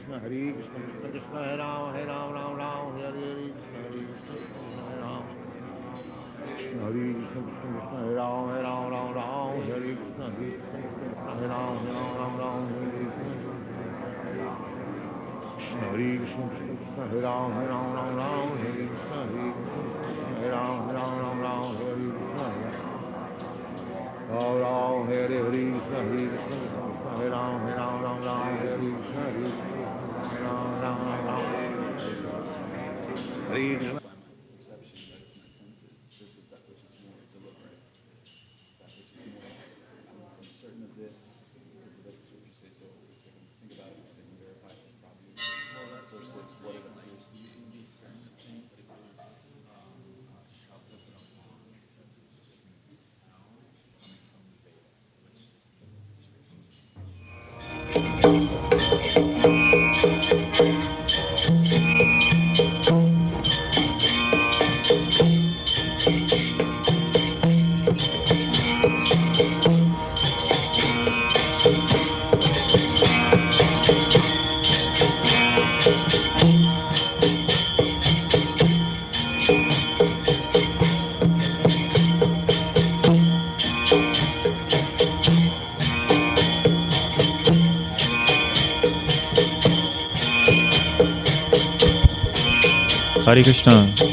Krishna Krishna Hare Ram Ram Ram Hare Hare Krishna Hare Ram Krishna Hare Krishna Krishna Krishna Hare Ram Ram Ram Hare Krishna Krishna Hare Ram Ram Ram Hare Krishna Hare Krishna Krishna Krishna Hare Ram Ram Ram Hare Krishna Hare Ram Ram Ram Hare Krishna Ram Ram Hare Hare Krishna Krishna Hare Ram Ram Ram Hare Krishna Ram Ram Ram Hare Krishna. Hare Krishna.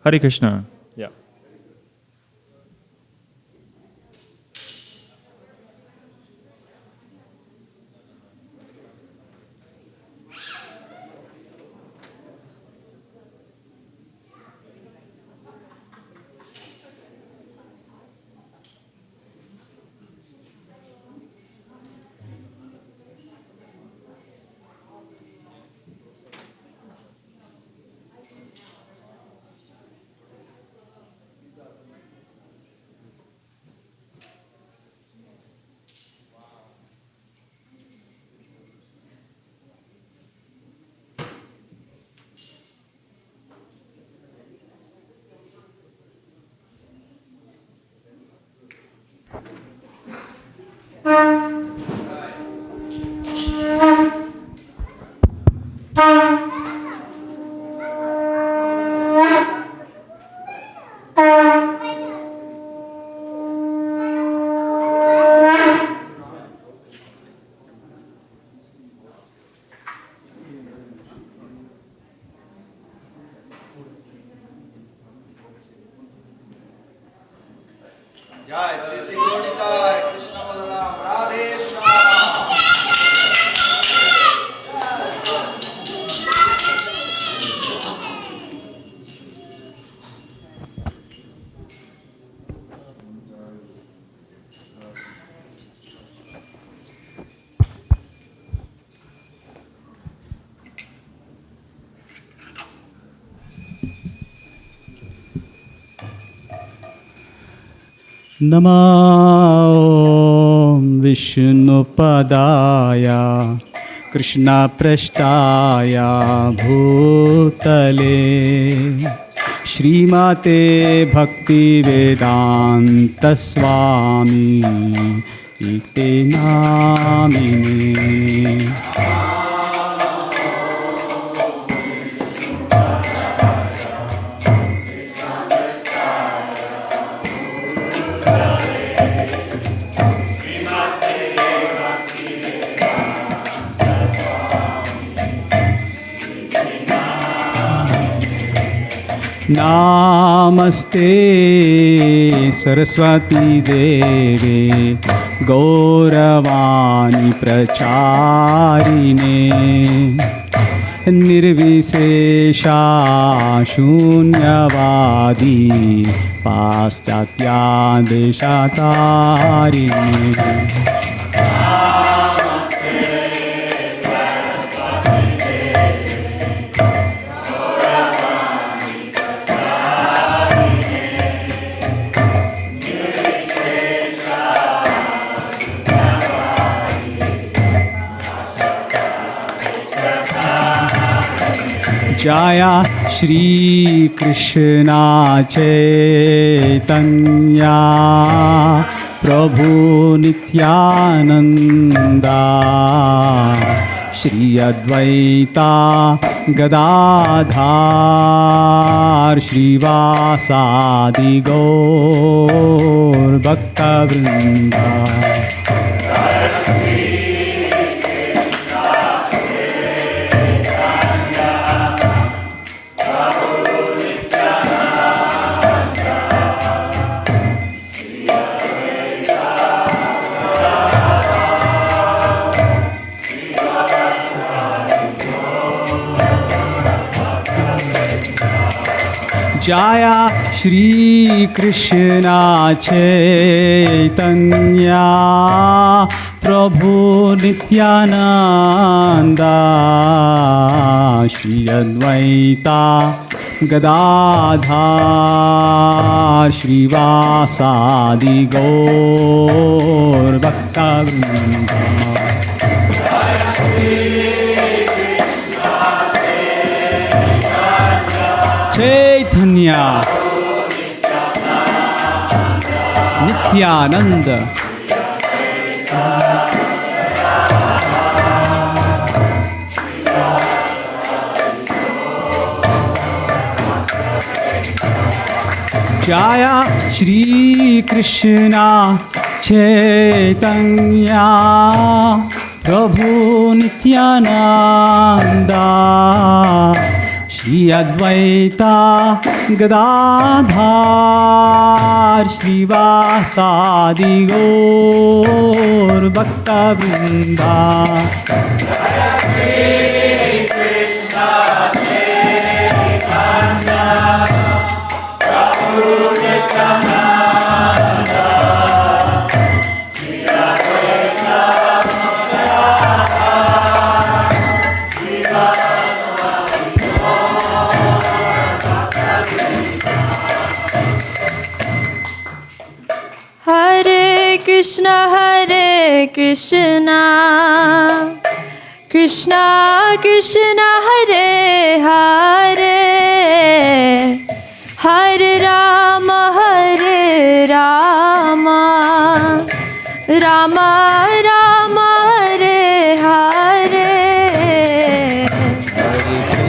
Hare Krishna. Yeah. Jai Sri Sri Gauritai Krishna Balaram Radhe Shyama. Namo Vishnupadaya Krishna Prashtaya Bhutale Shrimate Bhakti Vedanta Swami Iti Namine Namaste Saraswati Deve Gauravani Pracharine Nirvisesha Shunyavadi Paschatya Deshatarine Jaya Shri Krishna Chaitanya Prabhu Nityananda Shri Advaita Gadadhar Shrivasadi Gaur Bhakta Vrinda Jaya Shri Krishna Chaitanya Prabhu Nityananda Shri Advaita Gadadhar Shrivasadi Gaur Bhakta Vrinda Chaitanya Nityananda Jaya Shri Krishna Chaitanya Prabhu Nityananda Shri Advaita Gadadhar Srivasadi Gaur Bhakta Vrinda. Hare Krishna, Krishna Krishna, Hare Hare, Hare Rama, Rama Rama, Hare Hare.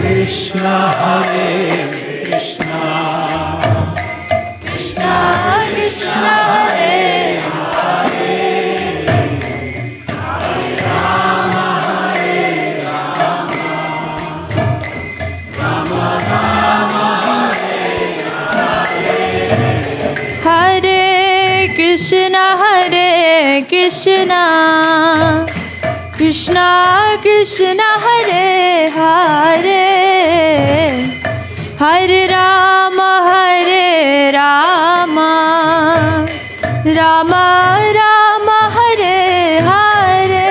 Krishna Hare Krishna, Krishna Krishna, Hare Hare, Hare Krishna, Krishna Krishna, Hare Hare, Hare Rama, Rama Rama, Hare Hare.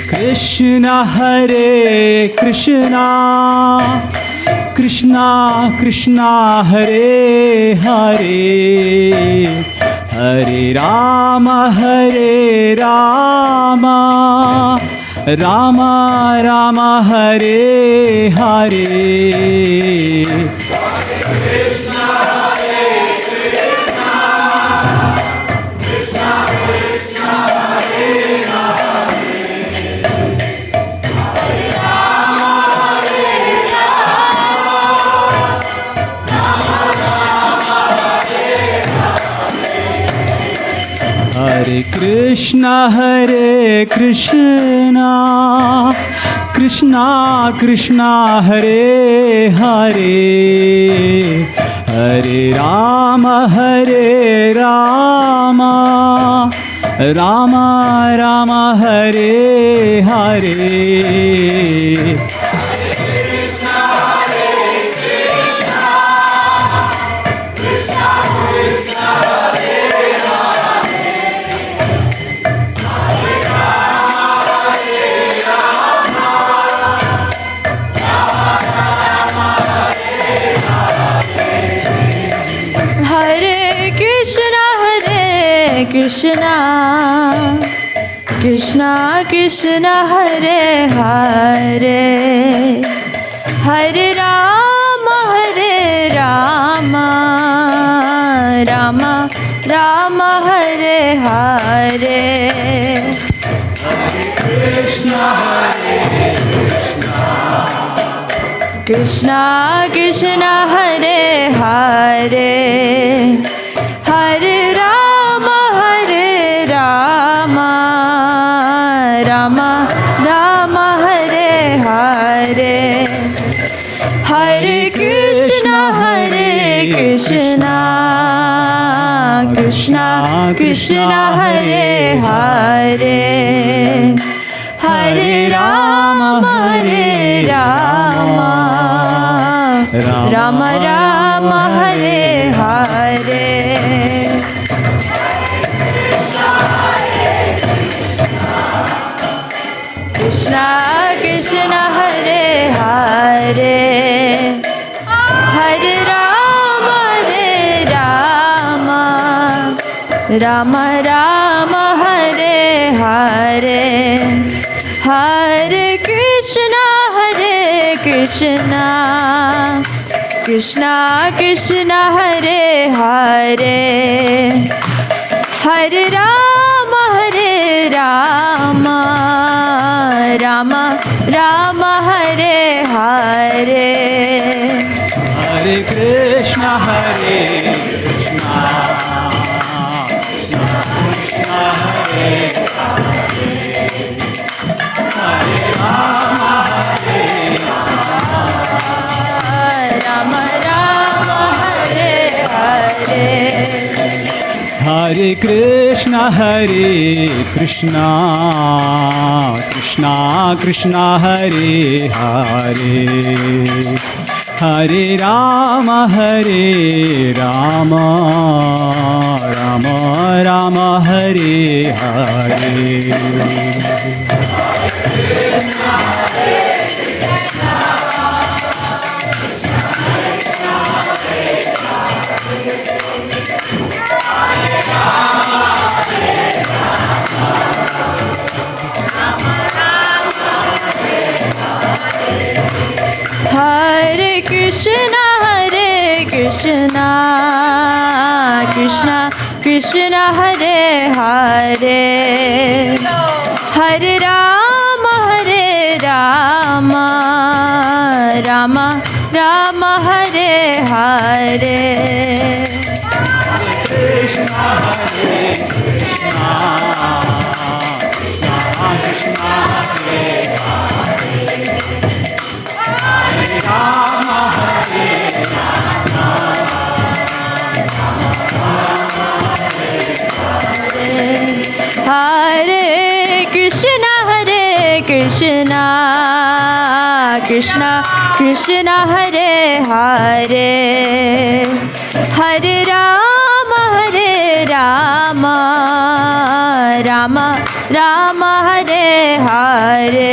Krishna Hare Krishna, Krishna Krishna, Hare Hare, Hare Rama, Rama Rama, Hare Hare Krishna, Krishna Krishna, Hare Hare, Hare Rama, Rama Rama, Hare Hare. Hare Krishna, Krishna Krishna, Hare Hare, Hare Rama, Rama Rama, Hare Hare. Krishna Krishna Krishna, Hare Hare, Hare Rama, Rama Rama, Hare Hare. Krishna Krishna, Hare Hare, Hare Rama, Rama Rama, Hare Hare. Hare Krishna, Krishna Krishna, Hare Hare, Hare Rama, Rama Rama, Hare Hare. Krishna Krishna, Hare Hare, Hare Rama, Rama Rama, Hare Hare. Hare Krishna, Krishna Krishna, Hare Hare, Hare Rama, Hare Krishna Krishna Krishna Hare Hare Hare Rama Rama Rama Hare Hare Hare Krishna Krishna Krishna Hare Hare Hare Rama Rama Rama Hare Hare Hare Krishna Krishna Krishna Hare Hare Hare Rama Rama Rama Hare Hare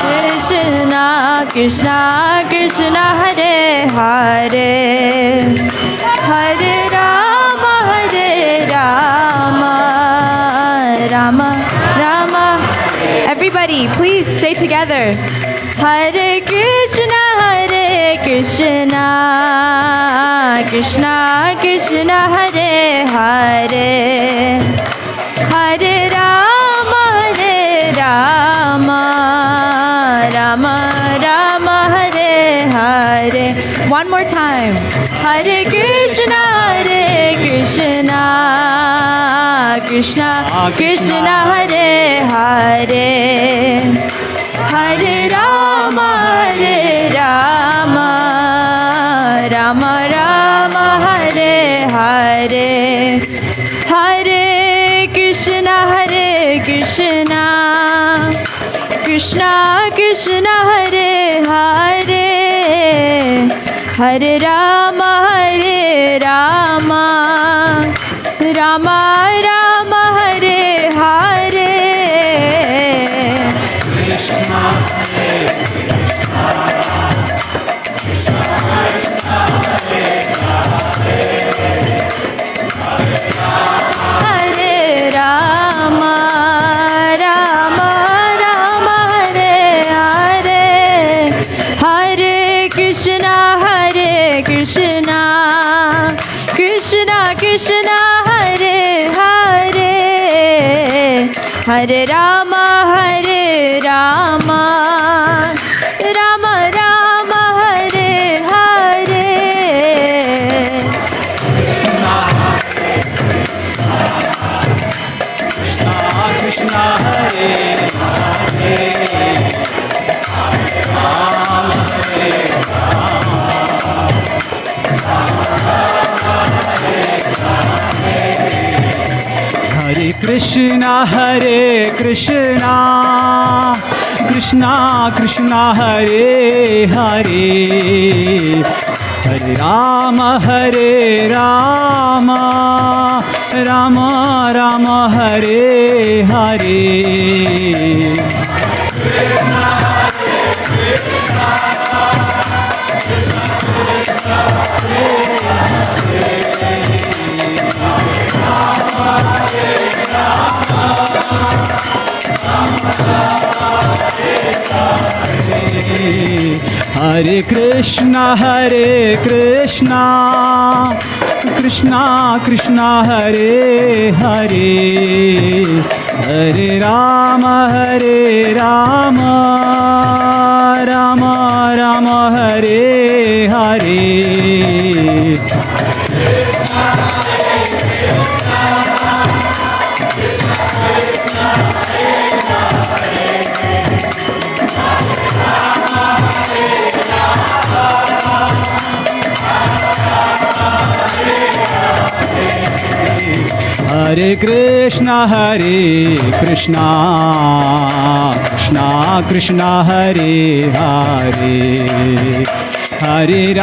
Krishna Krishna Krishna Hare Hare Hare Rama Rama Rama. Everybody, please stay together. Hare Krishna Krishna Krishna Hare Hare Hare Rama Rama Rama Hare Hare. One more time. Hare Krishna Krishna Krishna Hare Hare Hare Rama Rama Rama Hare Hare Hare Krishna Krishna Krishna Hare Hare Hare Rama Rama Rama Hare Hare Hare Rama Rama Hare Hare Hare Krishna Krishna Krishna Hare Hare Hare Rama Rama Rama Hare Hare Krishna Hare Hare Krishna Krishna Hare Hare Hare Rama Rama Hare Hare Hare Krishna Krishna Hare Hare Hare Rama Rama Hare Hare Hare Krishna Krishna Krishna Hare Hare Hare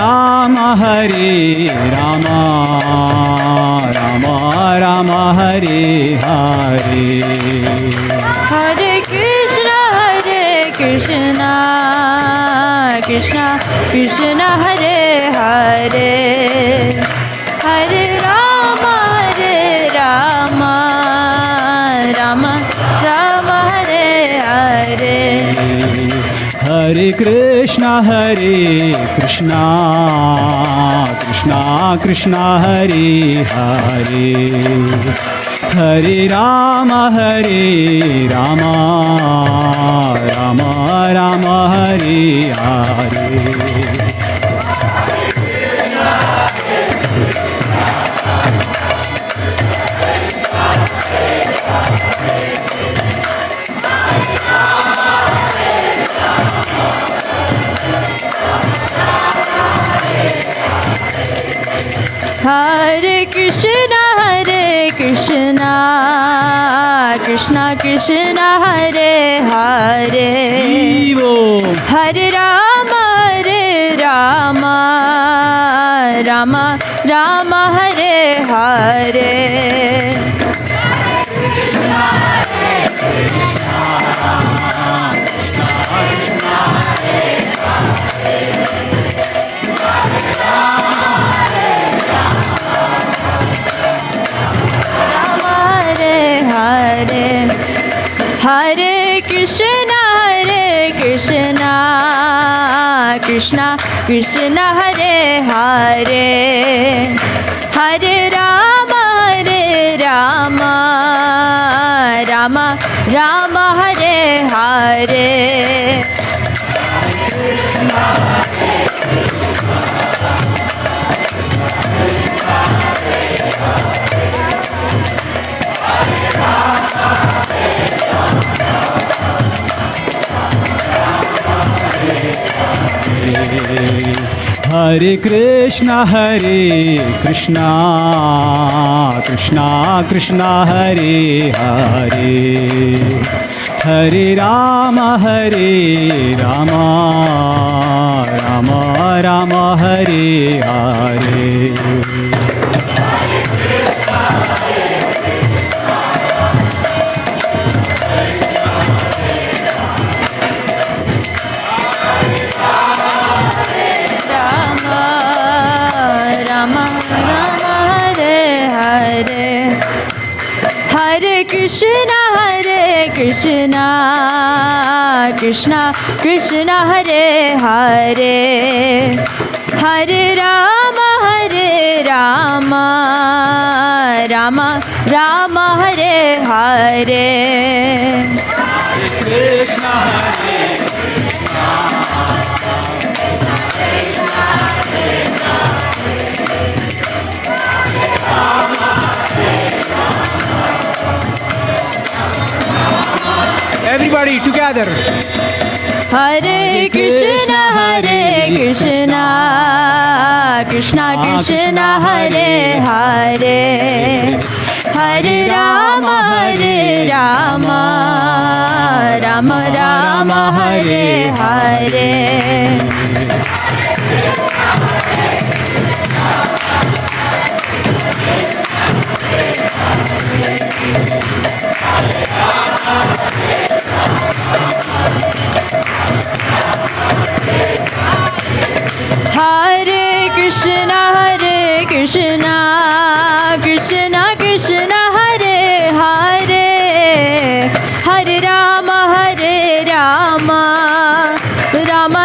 Rama Rama Rama Hare Hare Hare Krishna Krishna Krishna Hare Hare Hare Rama Rama Hare Hare Hare Krishna Krishna Krishna Hare Hare Hare Rama Rama Hare Hare Hare Krishna Krishna Krishna Hare Hare Hare Rama Rama Hare Hare Hare Krishna Krishna Krishna Hare Hare Hare Rama Rama Hare Hare Hare Krishna Krishna Krishna Hare Hare Hare Rama Rama Hare Hare Hare Krishna Krishna Krishna Hare Hare Hare Rama Rama Hare Hare Everybody together. Hare Krishna Krishna Krishna Hare Hare Hare Rama Rama Hare Hare Hare Krishna Krishna Krishna Hare Hare Hare Rama Rama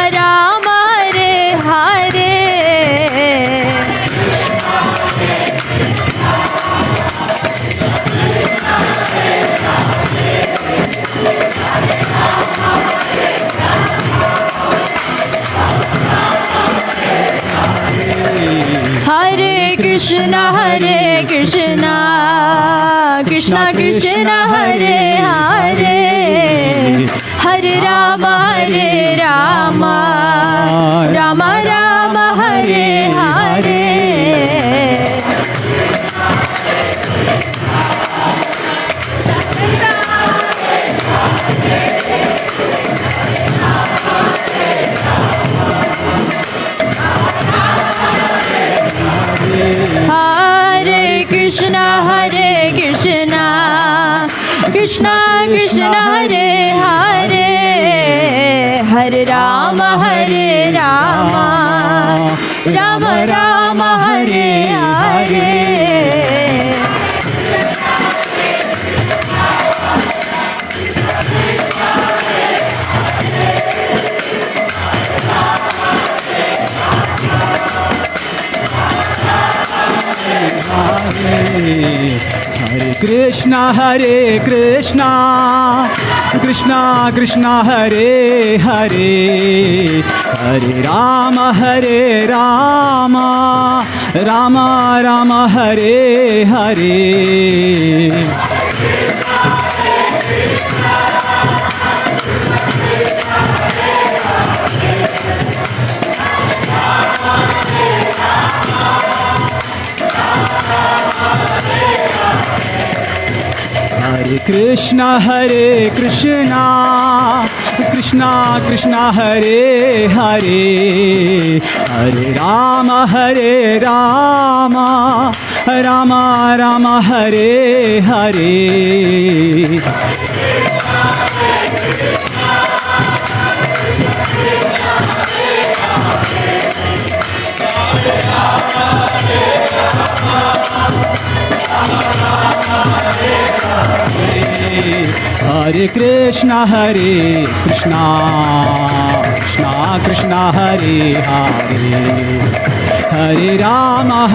Hare Hare Hare Krishna Krishna Krishna Hare Hare Hare Rama Rama Hare Hare Krishna Krishna Hare Hare Hare Rama Hare Rama Rama Rama Hare Hare Hare Krishna Krishna Krishna Hare Hare Hare Rama Rama Rama Hare Hare Hare Krishna Krishna Krishna Hare Hare Hare Rama Rama Rama Hare Hare Hare Krishna Krishna Krishna Hare Hare Hare Rama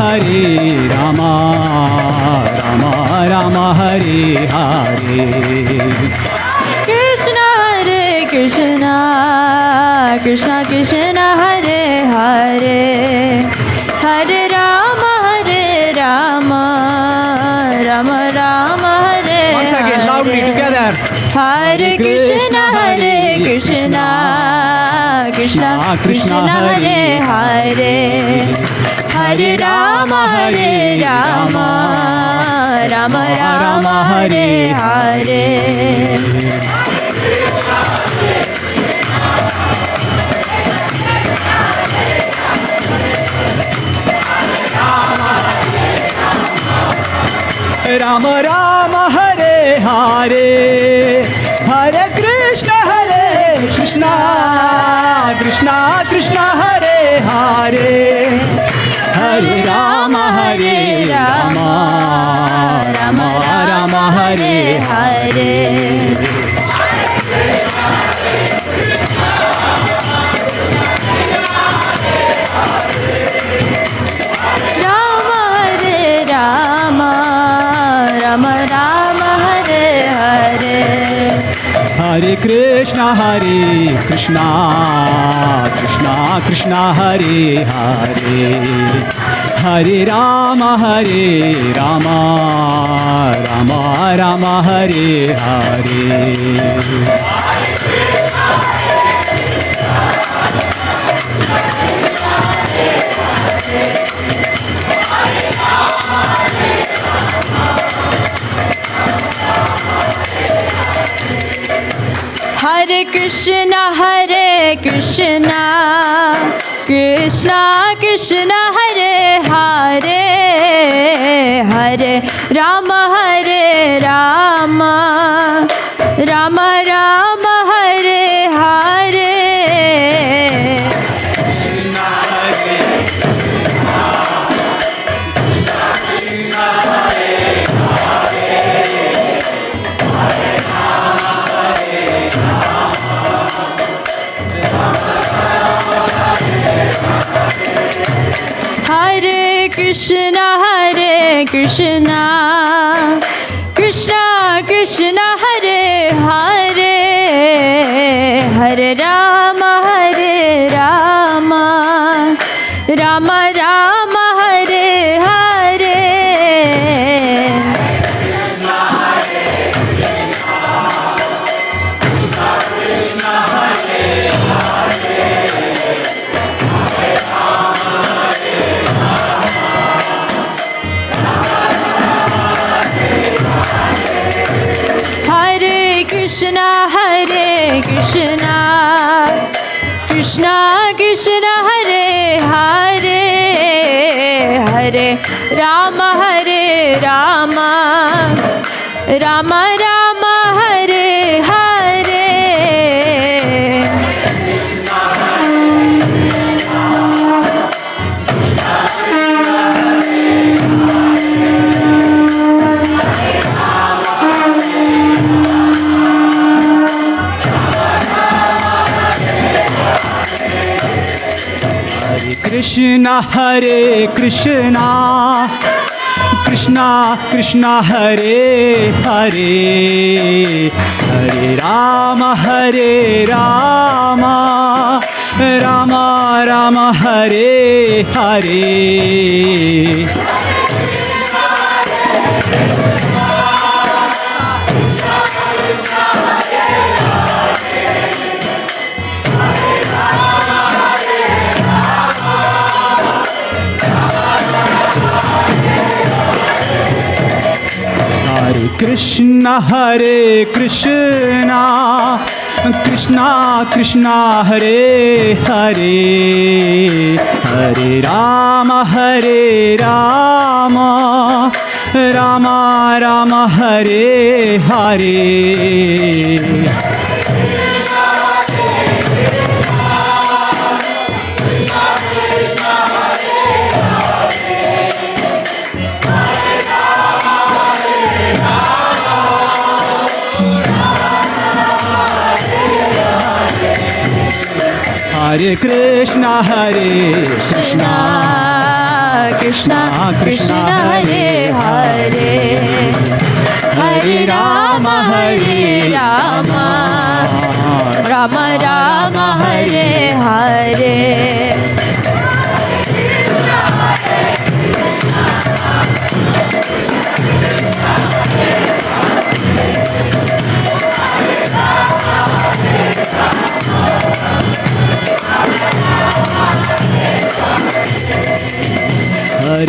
Rama Rama Hare Hare Krishna Krishna Krishna Krishna Hare Hare Hare Rama Rama Rama Rama Hare Once again, loudly together. Hare Krishna Krishna Krishna Hare Hare Hare Rama Rama Rama Rama Hare Hare Rama Rama Hare Hare Hare Krishna Krishna Krishna Hare Hare Hare Rama Rama Rama Rama Hare Hare Hare Krishna Krishna Krishna Hare Hare Hare Rama Rama Rama Hare Hare Hare Krishna Krishna Krishna Hare Hare Hare Rama Rama Rama Rama Hare Hare Hare Krishna Krishna Krishna Hare Hare Hare Rama Rama Rama Rama Hare Hare Hare Krishna Krishna Krishna Hare Hare Hare Rama Rama Rama Rama Krishna Hare Krishna Krishna Krishna Hare Hare Hare Rama Rama Rama Hare Hare Hare Krishna Krishna Krishna Hare Hare Hare Rama Rama Rama Hare Hare Hare Krishna Krishna Krishna Hare Hare Hare Rama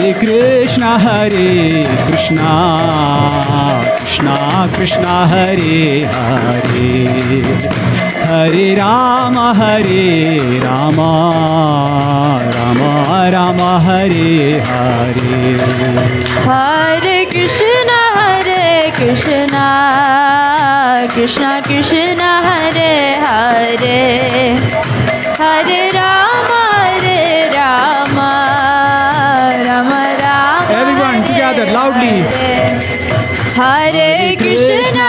Rama Rama Hare Hare Hare Krishna Krishna Krishna Hare Hare Hare Rama Rama Rama Hare Hare Hare Krishna Krishna Krishna Hare Hare Hare Rama Rama Everyone together loudly Hare Krishna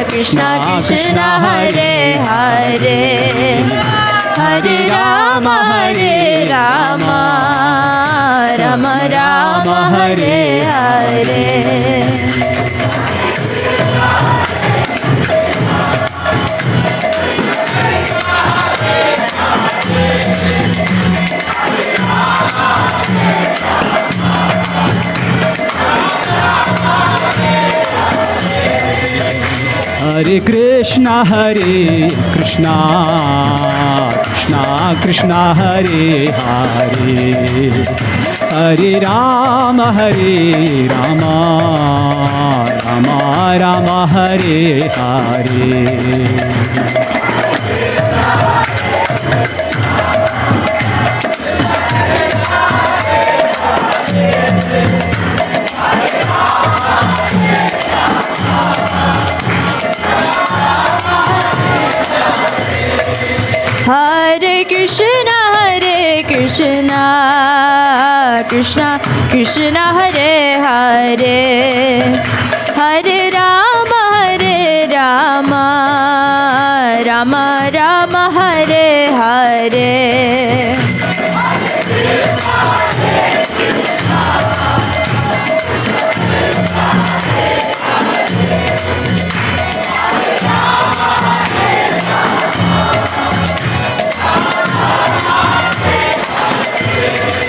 Krishna Krishna Hare Hare Hare Rama Rama Rama Hare Hare Hare Krishna Krishna Krishna Hare Hare Hare Rama Rama Rama Hare Hare Hare Krishna Krishna Krishna Hare Hare Hare Rama Rama Rama Hare Hare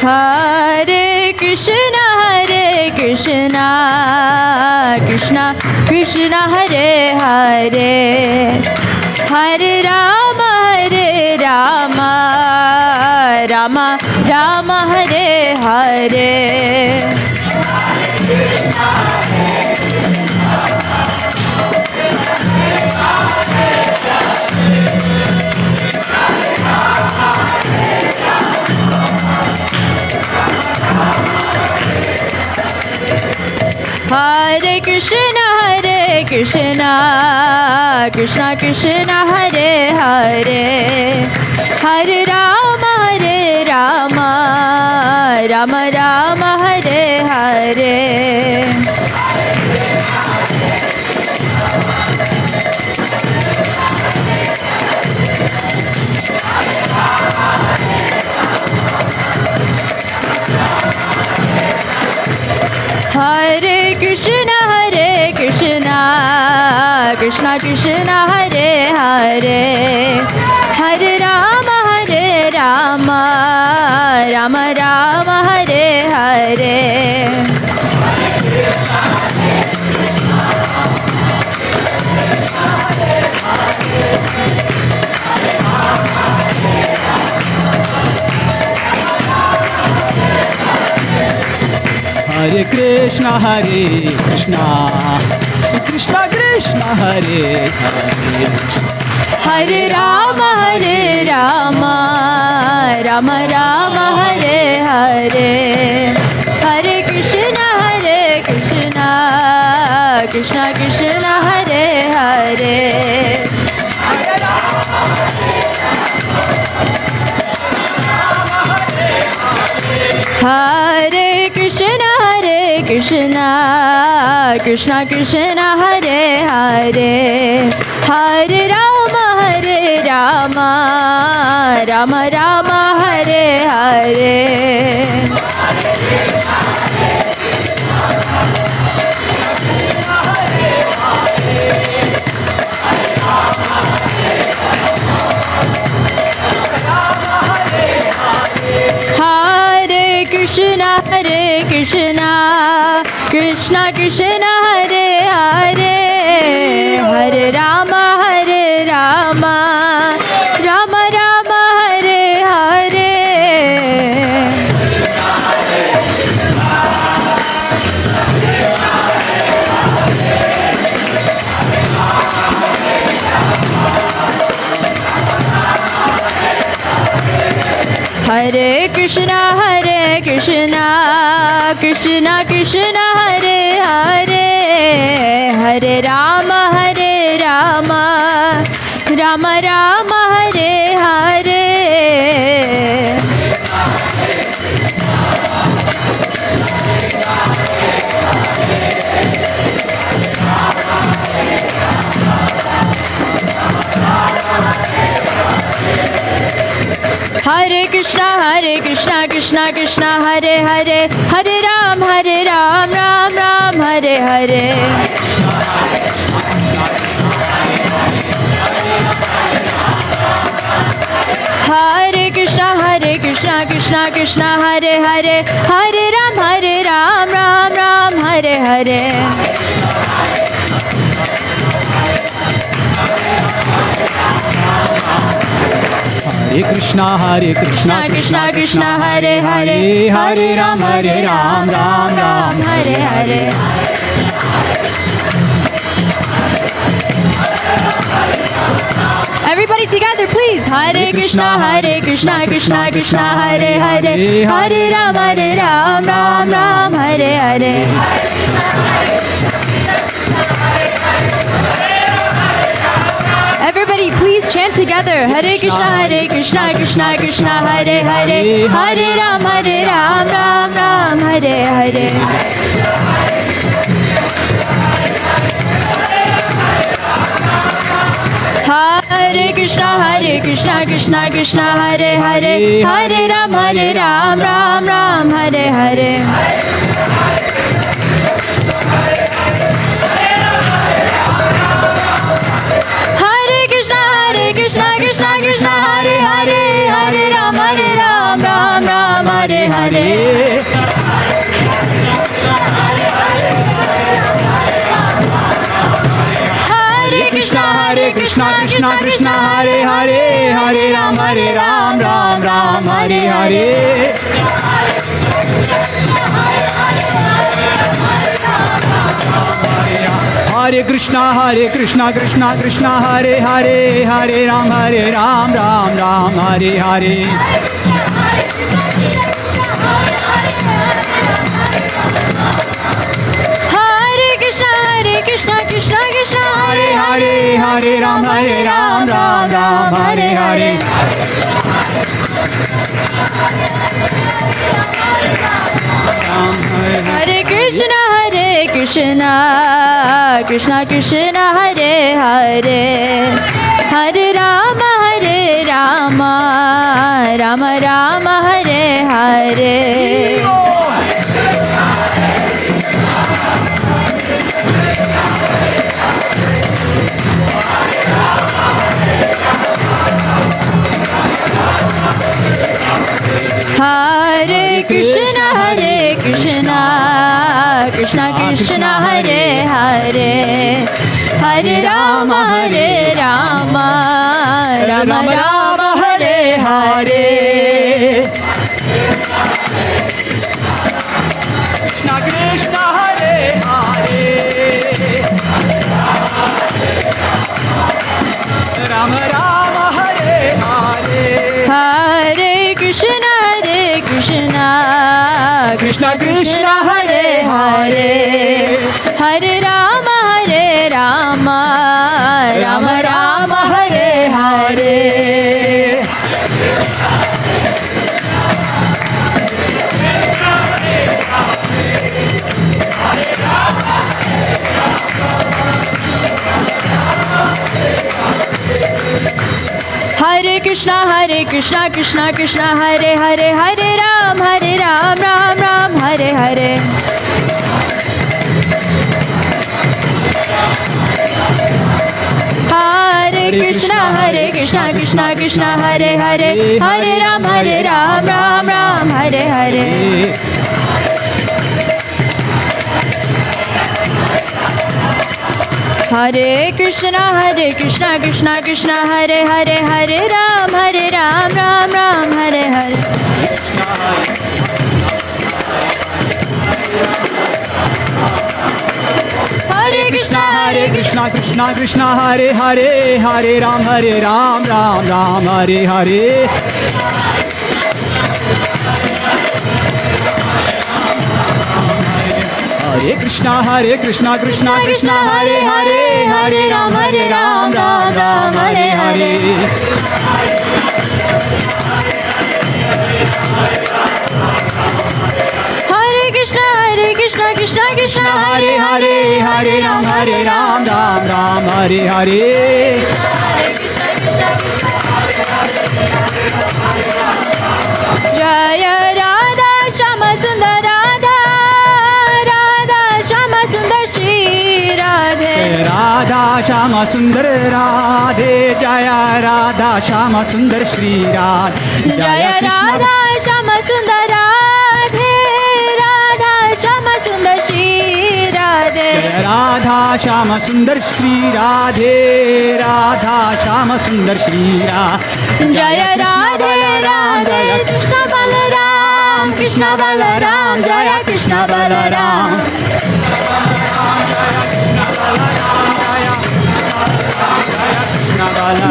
Hare Krishna Krishna Krishna Hare Hare Hare Rama Rama Rama Hare Hare Hare Krishna Krishna Krishna Hare Hare Hare Rama Rama Rama Hare Hare Krishna Hare Krishna Krishna Krishna Hare Hare Hare Rama Rama Rama Hare Hare Hare Krishna Krishna Krishna Hare Hare Hare Rama Rama Rama Hare Hare Hare Krishna Krishna Krishna Hare Hare Hare Krishna Krishna Krishna Hare Hare Hare Rama Rama Rama Hare Hare Hare Krishna Krishna Krishna Hare Hare Hare Rama Rama Rama Hare Hare Hare Krishna Krishna Krishna Hare Hare Hare Rama Rama Rama Hare Hare Hare Krishna Krishna Krishna Hare Hare Hare Ram Ram Ram Hare Hare Hare Krishna Krishna Krishna Hare Hare Hare Ram Ram Hare Hare Hare Krishna Krishna Krishna Hare Hare Hare Ram Ram Hare Hare Everybody together please Hare Krishna Krishna Krishna Hare Hare Hare Ram Ram Hare Hare Everybody please chant together Hare Krishna Krishna Krishna Hare Hare Hare Ram Ram Hare Hare Hare Krishna Krishna Hare Hare Hare Ram Ram Hare Hare Hare Krishna Krishna Hare Hare Hare Ram Ram Hare Hare Hare Krishna Krishna Hare Hare Hare Ram Ram Hare Hare Hare Krishna Krishna Hare Hare Hare Ram Ram Hare Hare Hare Krishna Krishna Hare Hare Hare Ram Ram Hare Hare Hare Krishna Krishna Krishna Hare Hare Hare Rama Rama Rama Hare Hare Hare Krishna, Krishna Krishna, Hare Hare, Hare Rama, Rama Rama, Hare Hare. Krishna Krishna, Hare Hare, Rama Rama, Hare Hare. Hare Krishna, Krishna Krishna, Hare Hare, Hare Rama, Rama Rama, Hare Hare. Hare Krishna, Krishna Krishna, Hare Hare, Hare Ram, Ram Ram, Hare Hare. Hare Krishna, Krishna Krishna, Hare Hare, Hare Ram, Ram Ram, Hare Hare. Hare Krishna, Krishna Krishna, Hare Hare, Hare Ram, Ram Ram, Hare Hare. Hare Krishna, Krishna Krishna, Hare Hare, Hare Ram, Ram Ram, Hare Hare. Hare Krishna, Krishna Krishna, Hare Hare, Hare Ram, Ram Ram, Hare Hare. Hare Krishna, Krishna Krishna, Hare Hare, Hare Ram, Ram Ram, Hare Hare. Jaya Radha Shama Sundar Radha, Radha Shama Sundar Shri Radhe. Radha Shama Sundar Radhe, Jaya Radha Shama Sundar Shri Radhe. Jaya Radha Shama Sundar Radhe, Radha Shama Sundar Shri Radhe. Radha Shama Sundar Shri Radhe, Radha Shama Sundar Shri Radhe. Jaya Radhe Radhe Krishna Balaram, Krishna Balaram, Jaya Krishna Balaram.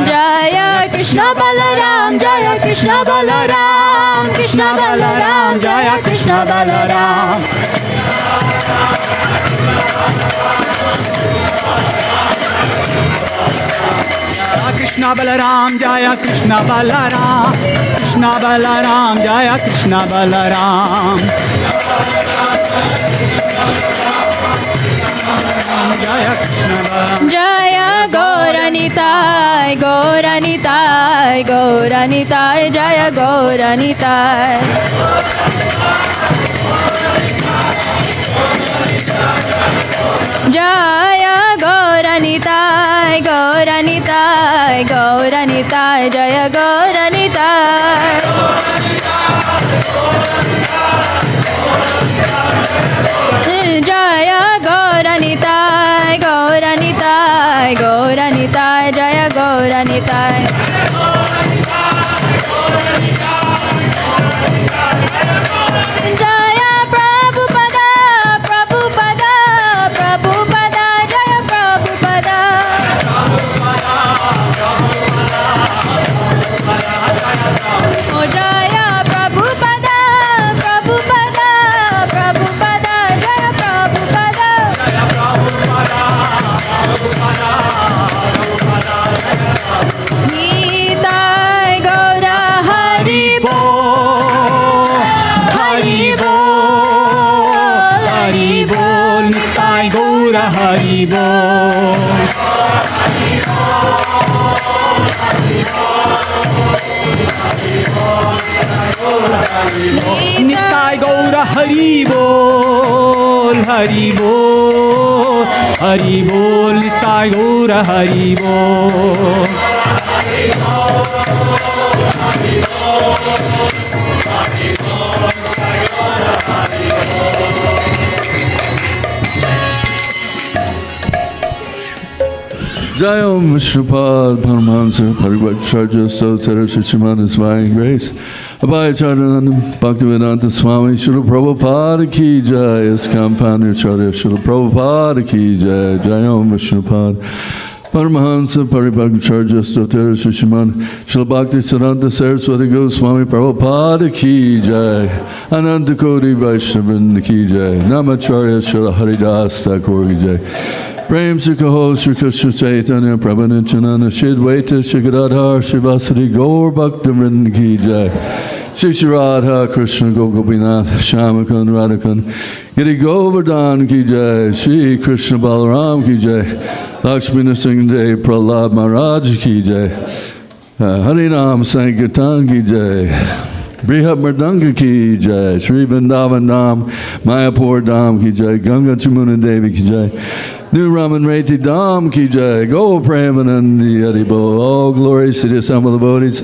Jaya Krishna Balaram, Jaya Krishna Balaram, Krishna Balaram, Jaya Krishna Balaram. Krishna Balaram, Jaya Krishna Balaram, Krishna Balaram, Jaya Krishna Balaram. Jaya Krishna Balaram. Jaya Gauranitai, Gauranitai, Gauranitai, Jaya Gauranitai. Jaya Gauranitai, Gauranitai, Gauranitai, Jaya Gauranitai. Jaya Gauranitai, Gauranitai, Gauranitai, Jaya Gauranitai. Jaya Prabhupada, Prabhupada, Prabhupada, Jaya Prabhupada. Oh Jaya Prabhupada, Prabhupada, Prabhupada, Jaya Prabhupada. Nitai Gaura Hari Bol, Hari Bol, Hari Bol, Nitai Gaura Hari Bol. Nitai Gaura Hari Bol, Hari Bol, Hari Bol, Nitai Gaura Hari Bol. Jayom Vishnupad Paramahamsa Parivakcharya Stotara Shishiman Svaying Grace Abhaya Charanandam Bhaktivedanta Swami Srila Prabhupada Ki Jai ISKCON Alachua Hare Srila Prabhupada Ki Jai Jayom Vishnupad Paramahamsa Parivakcharya Stotara Shishiman Srila Bhakti Siddhanta Saraswati Goswami Prabhupada Ki Jai Ananta Koti Vaishnavrinda Ki Jai Namacharya Srila Haridas Thakur Ki Jai Prem Sikaho Sri Krishna Chaitanya Prabhu Nityananda Shri Advaita Shri Gadadhar Shri Vasari Gaur Bhaktivinoda Ki Jai Shri Shri Radha Krishna Gopinath Shamakund Radhakund Giri Govardhan Ki Jai Shri Krishna Balaram Ki Jai Lakshmi Nrsimha Prahlad Maharaj Ki Jai Harinam Sankirtan Ki Jai Brihat Mardanga Ki Jai Shri Vrindavan Dham Mayapur Dham Ki Jai Ganga Chamuna Devi Ki Jai New Raman Reti Dham Ki Jai Go Premanandi Haribo All glories to the assembled devotees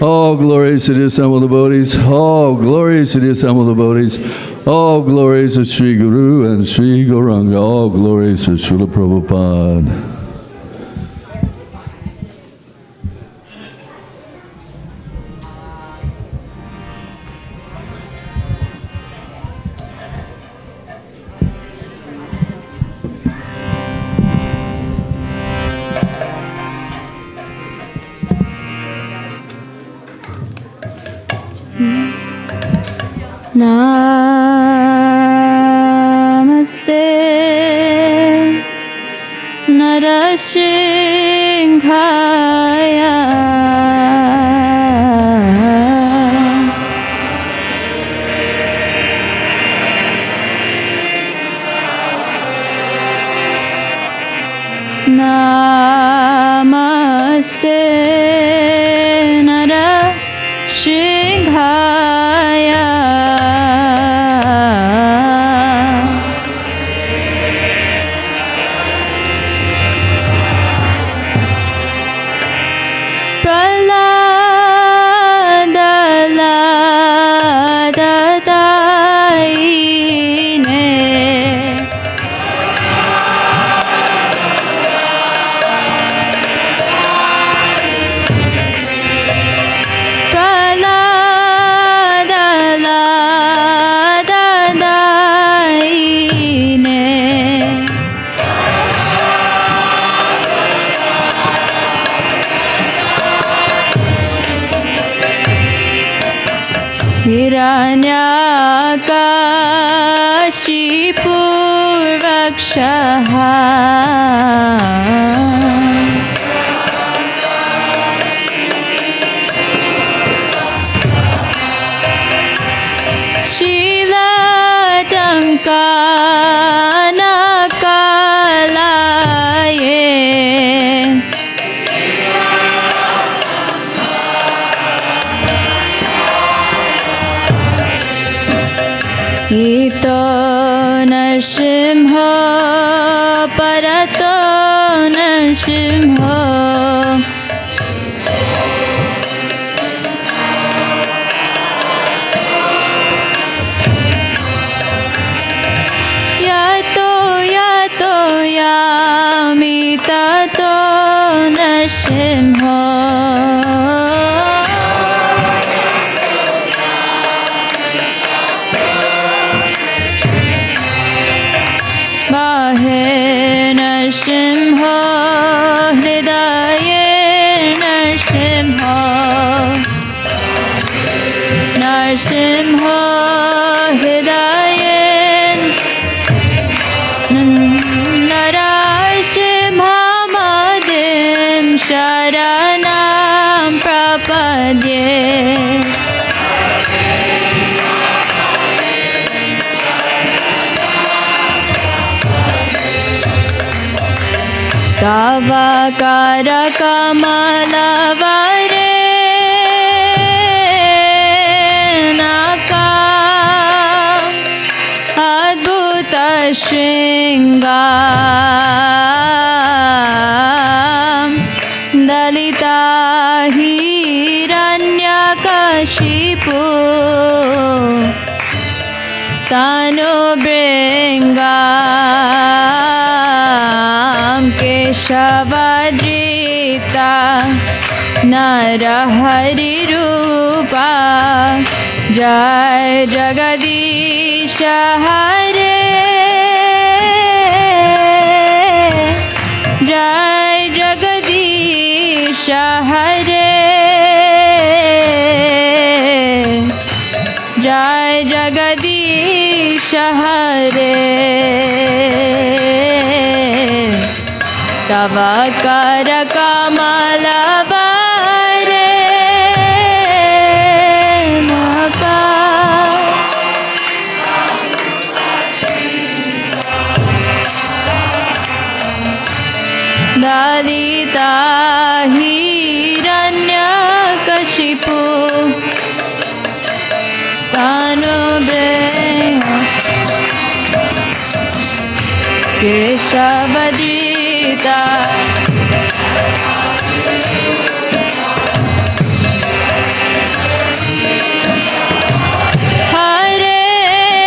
All glories to the assembled devotees All glories to the assembled devotees All glories to Sri Guru and Sri Gauranga All glories to Srila Prabhupada. Namaste Narasimhaya Namaste Narasimhaya Kamalavari Naka Adbhuta Shringam Dalita Hiranyakashipu Tanu Bringam Keshavadra Narahari Rupa Jai Jagadisha Hare Jai Jagadisha Hare Jai Jagadisha Hare Tava Kara Kamala Vare Maka Dalita Hiranya Kashipu Tanu Breha Keshavadita Hare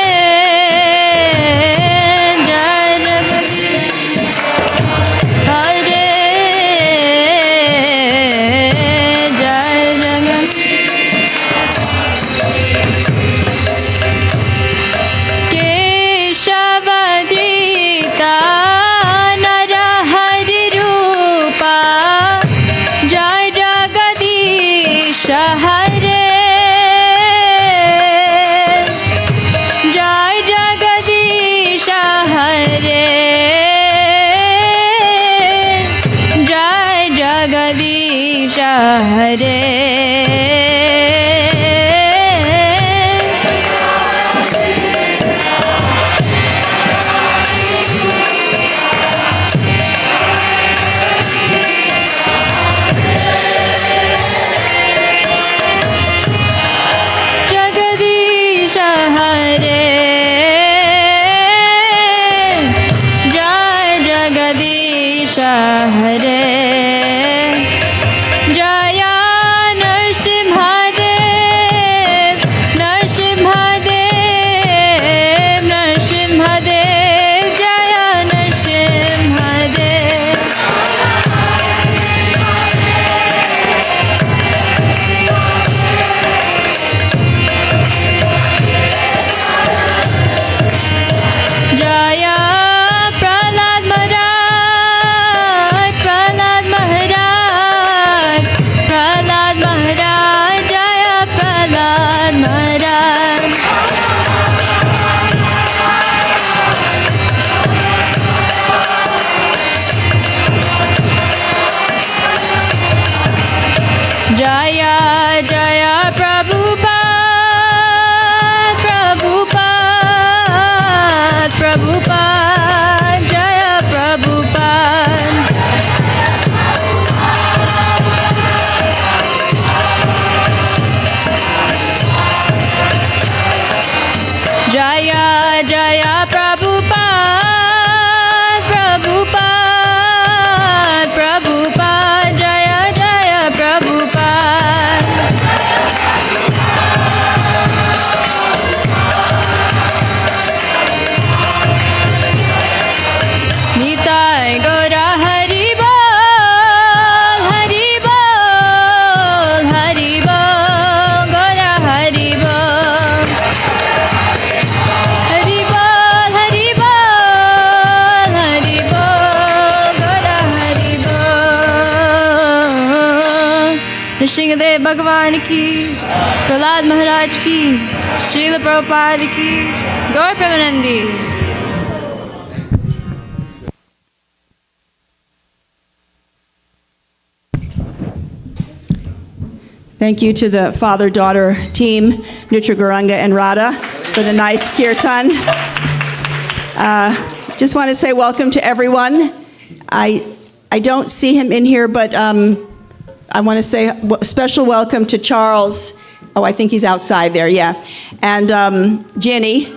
Singhdeo भगवान की, प्रहलाद महाराज की, श्रील प्रभुपाद की, गौर Premanandi. Thank you to the father-daughter team, Nitra Gauranga and Radha, for the nice kirtan. Just want to say welcome to everyone. I don't see him in here, but I want to say a special welcome to Charles. Oh, I think he's outside there, yeah. And Ginny.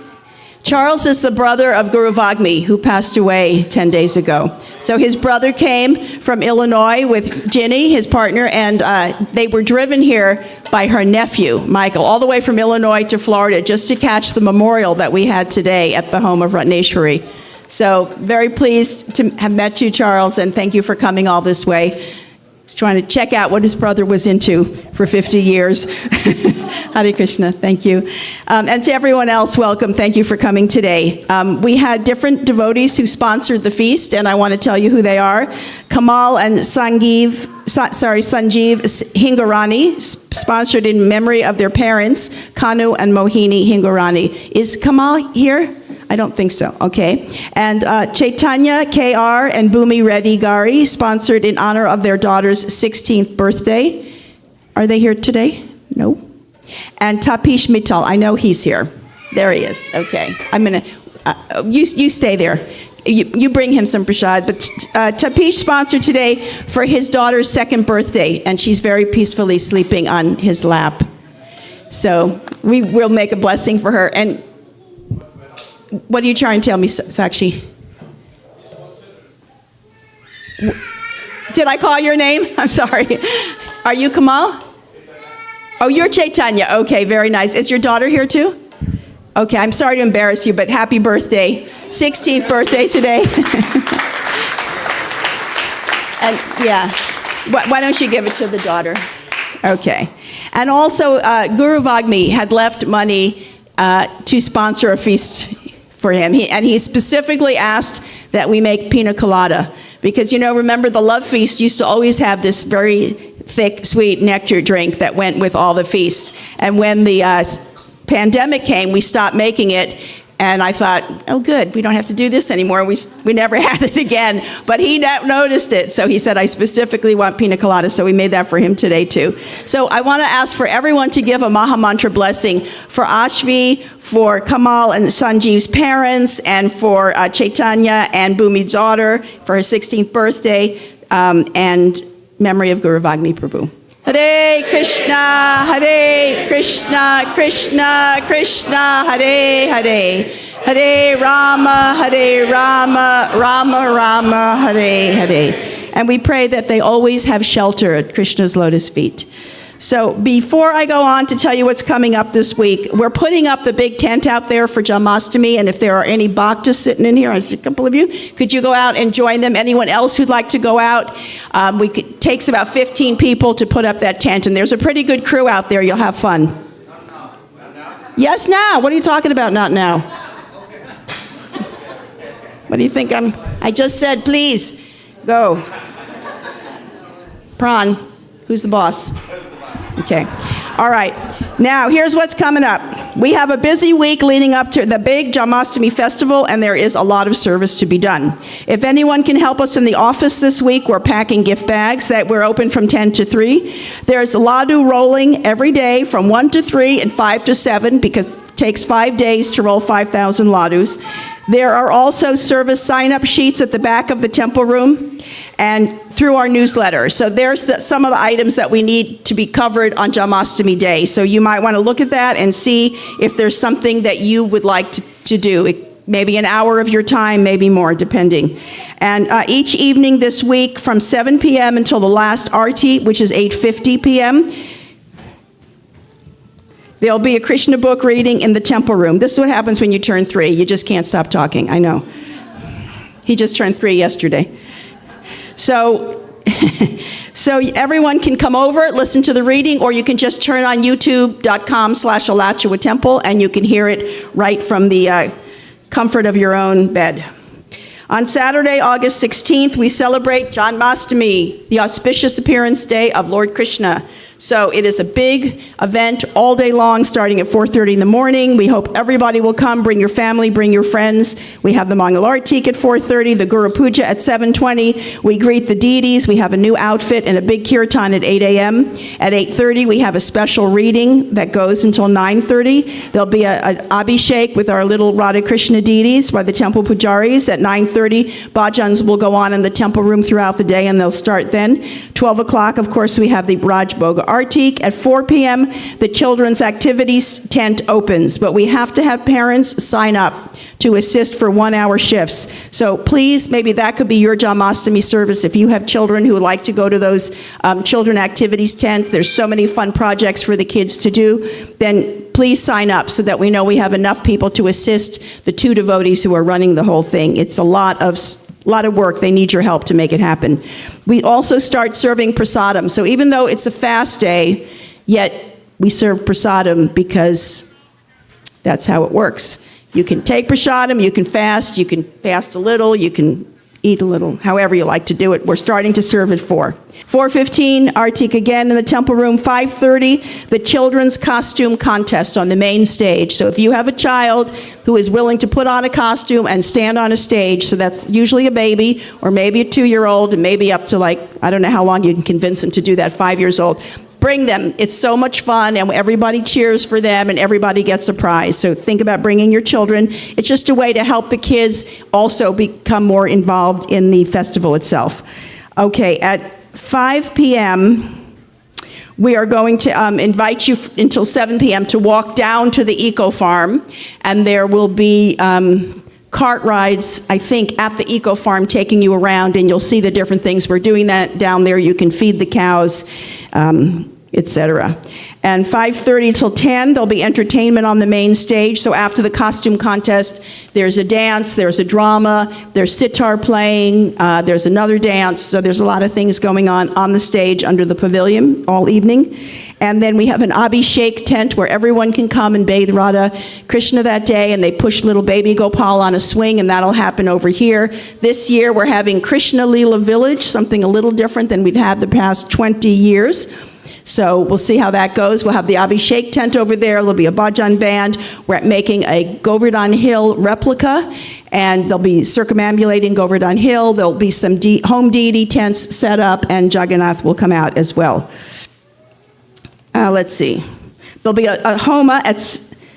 Charles is the brother of Guru Vagmi, who passed away 10 days ago. So his brother came from Illinois with Ginny, his partner, and they were driven here by her nephew, Michael, all the way from Illinois to Florida just to catch the memorial that we had today at the home of Ratneshwari. So very pleased to have met you, Charles, and thank you for coming all this way. He's trying to check out what his brother was into for 50 years. Hare Krishna, thank you. And to everyone else, welcome. Thank you for coming today. We had different devotees who sponsored the feast, and I want to tell you who they are. Kamal and Sanjeev Hingorani, sponsored in memory of their parents, Kanu and Mohini Hingorani. Is Kamal here? I don't think so. Okay. And Chaitanya KR and Bhumi Reddy Gari, sponsored in honor of their daughter's 16th birthday. Are they here today? No. And Tapish Mittal, I know he's here. There he is. Okay. I'm going to, you stay there. You bring him some prasad. But Tapish sponsored today for his daughter's 2nd birthday, and she's very peacefully sleeping on his lap. So we will make a blessing for her. And what are you trying to tell me, Sakshi? Did I call your name? I'm sorry. Are you Kamal? Oh, you're Chaitanya. Okay, very nice. Is your daughter here too? Okay, I'm sorry to embarrass you, but happy birthday. 16th birthday today. And yeah, why don't you give it to the daughter? Okay. And also, Guru Vagmi had left money to sponsor a feast for him. And he specifically asked that we make pina colada. Because, remember the love feast used to always have this very thick, sweet nectar drink that went with all the feasts. And when the pandemic came, we stopped making it. And I thought, oh, good, we don't have to do this anymore. We never had it again. But he noticed it. So he said, I specifically want pina colada. So we made that for him today, too. So I want to ask for everyone to give a Maha Mantra blessing for Ashvi, for Kamal and Sanjeev's parents, and for Chaitanya and Bhumi's daughter for her 16th birthday, and memory of Guru Vagmi Prabhu. Hare Krishna, Hare Krishna, Krishna Krishna, Hare Hare, Hare Rama, Rama Rama, Hare Hare. And we pray that they always have shelter at Krishna's lotus feet. So before I go on to tell you what's coming up this week, we're putting up the big tent out there for Janmashtami, and if there are any bhaktas sitting in here, I see a couple of you, could you go out and join them? Anyone else who'd like to go out? It takes about 15 people to put up that tent, and there's a pretty good crew out there. You'll have fun. Yes, now. What are you talking about, not now? What do you think I just said, please, go. Pran, who's the boss? Okay. All right. Now, here's what's coming up. We have a busy week leading up to the big Janmashtami festival, and there is a lot of service to be done. If anyone can help us in the office this week, we're packing gift bags that we're open from 10 to 3. There's laddu rolling every day from 1 to 3 and 5 to 7 because it takes 5 days to roll 5,000 laddus. There are also service sign-up sheets at the back of the temple room and through our newsletter. So there's some of the items that we need to be covered on Janmashtami Day. So you might want to look at that and see if there's something that you would like to do. Maybe an hour of your time, maybe more, depending. And each evening this week from 7 p.m. until the last arti, which is 8:50 p.m., there'll be a Krishna book reading in the temple room. This is what happens when you turn 3. You just can't stop talking. I know. He just turned 3 yesterday. So everyone can come over, listen to the reading, or you can just turn on youtube.com/Alachua Temple, and you can hear it right from the comfort of your own bed. On Saturday, August 16th, we celebrate Janmashtami, the auspicious appearance day of Lord Krishna. So it is a big event all day long, starting at 4:30 in the morning. We hope everybody will come. Bring your family, bring your friends. We have the Mangal Artik at 4:30, the Guru Puja at 7:20. We greet the deities. We have a new outfit and a big kirtan at 8 a.m. At 8:30, we have a special reading that goes until 9:30. There'll be an abhishek with our little Radha Krishna deities by the temple pujaris. At 9:30, bhajans will go on in the temple room throughout the day, and they'll start then. 12 o'clock, of course, we have the Raj Bhoga Artik. At 4 p.m., the children's activities tent opens, but we have to have parents sign up to assist for 1-hour shifts. So please, maybe that could be your Janmashtami service. If you have children who would like to go to those children activities tents, there's so many fun projects for the kids to do, then please sign up so that we know we have enough people to assist the 2 devotees who are running the whole thing. It's a lot of a lot of work. They need your help to make it happen. We also start serving prasadam. So even though it's a fast day, yet we serve prasadam because that's how it works. You can take prasadam, you can fast a little, you can eat a little, however you like to do it. We're starting to serve at 4. 4:15, Artik again in the temple room. 5:30, the children's costume contest on the main stage. So if you have a child who is willing to put on a costume and stand on a stage, so that's usually a baby or maybe a 2-year-old and maybe up to I don't know how long you can convince them to do that, 5 years old. Bring them. It's so much fun, and everybody cheers for them, and everybody gets a prize. So think about bringing your children. It's just a way to help the kids also become more involved in the festival itself. Okay, at 5 p.m., we are going to invite you until 7 p.m. to walk down to the Eco Farm, and there will be cart rides, I think, at the Eco Farm taking you around, and you'll see the different things. We're doing that down there. You can feed the cows, etc. And 5:30 till 10, there'll be entertainment on the main stage. So after the costume contest, there's a dance, there's a drama, there's sitar playing, there's another dance. So there's a lot of things going on the stage under the pavilion all evening. And then we have an Abhishek tent where everyone can come and bathe Radha Krishna that day, and they push little baby Gopal on a swing, and that'll happen over here. This year we're having Krishna Leela Village, something a little different than we've had the past 20 years. So we'll see how that goes. We'll have the Abhishek tent over there. There'll be a bhajan band. We're making a Govardhan Hill replica, and they'll be circumambulating Govardhan Hill. There'll be some home deity tents set up, and Jagannath will come out as well. Let's see. There'll be a homa at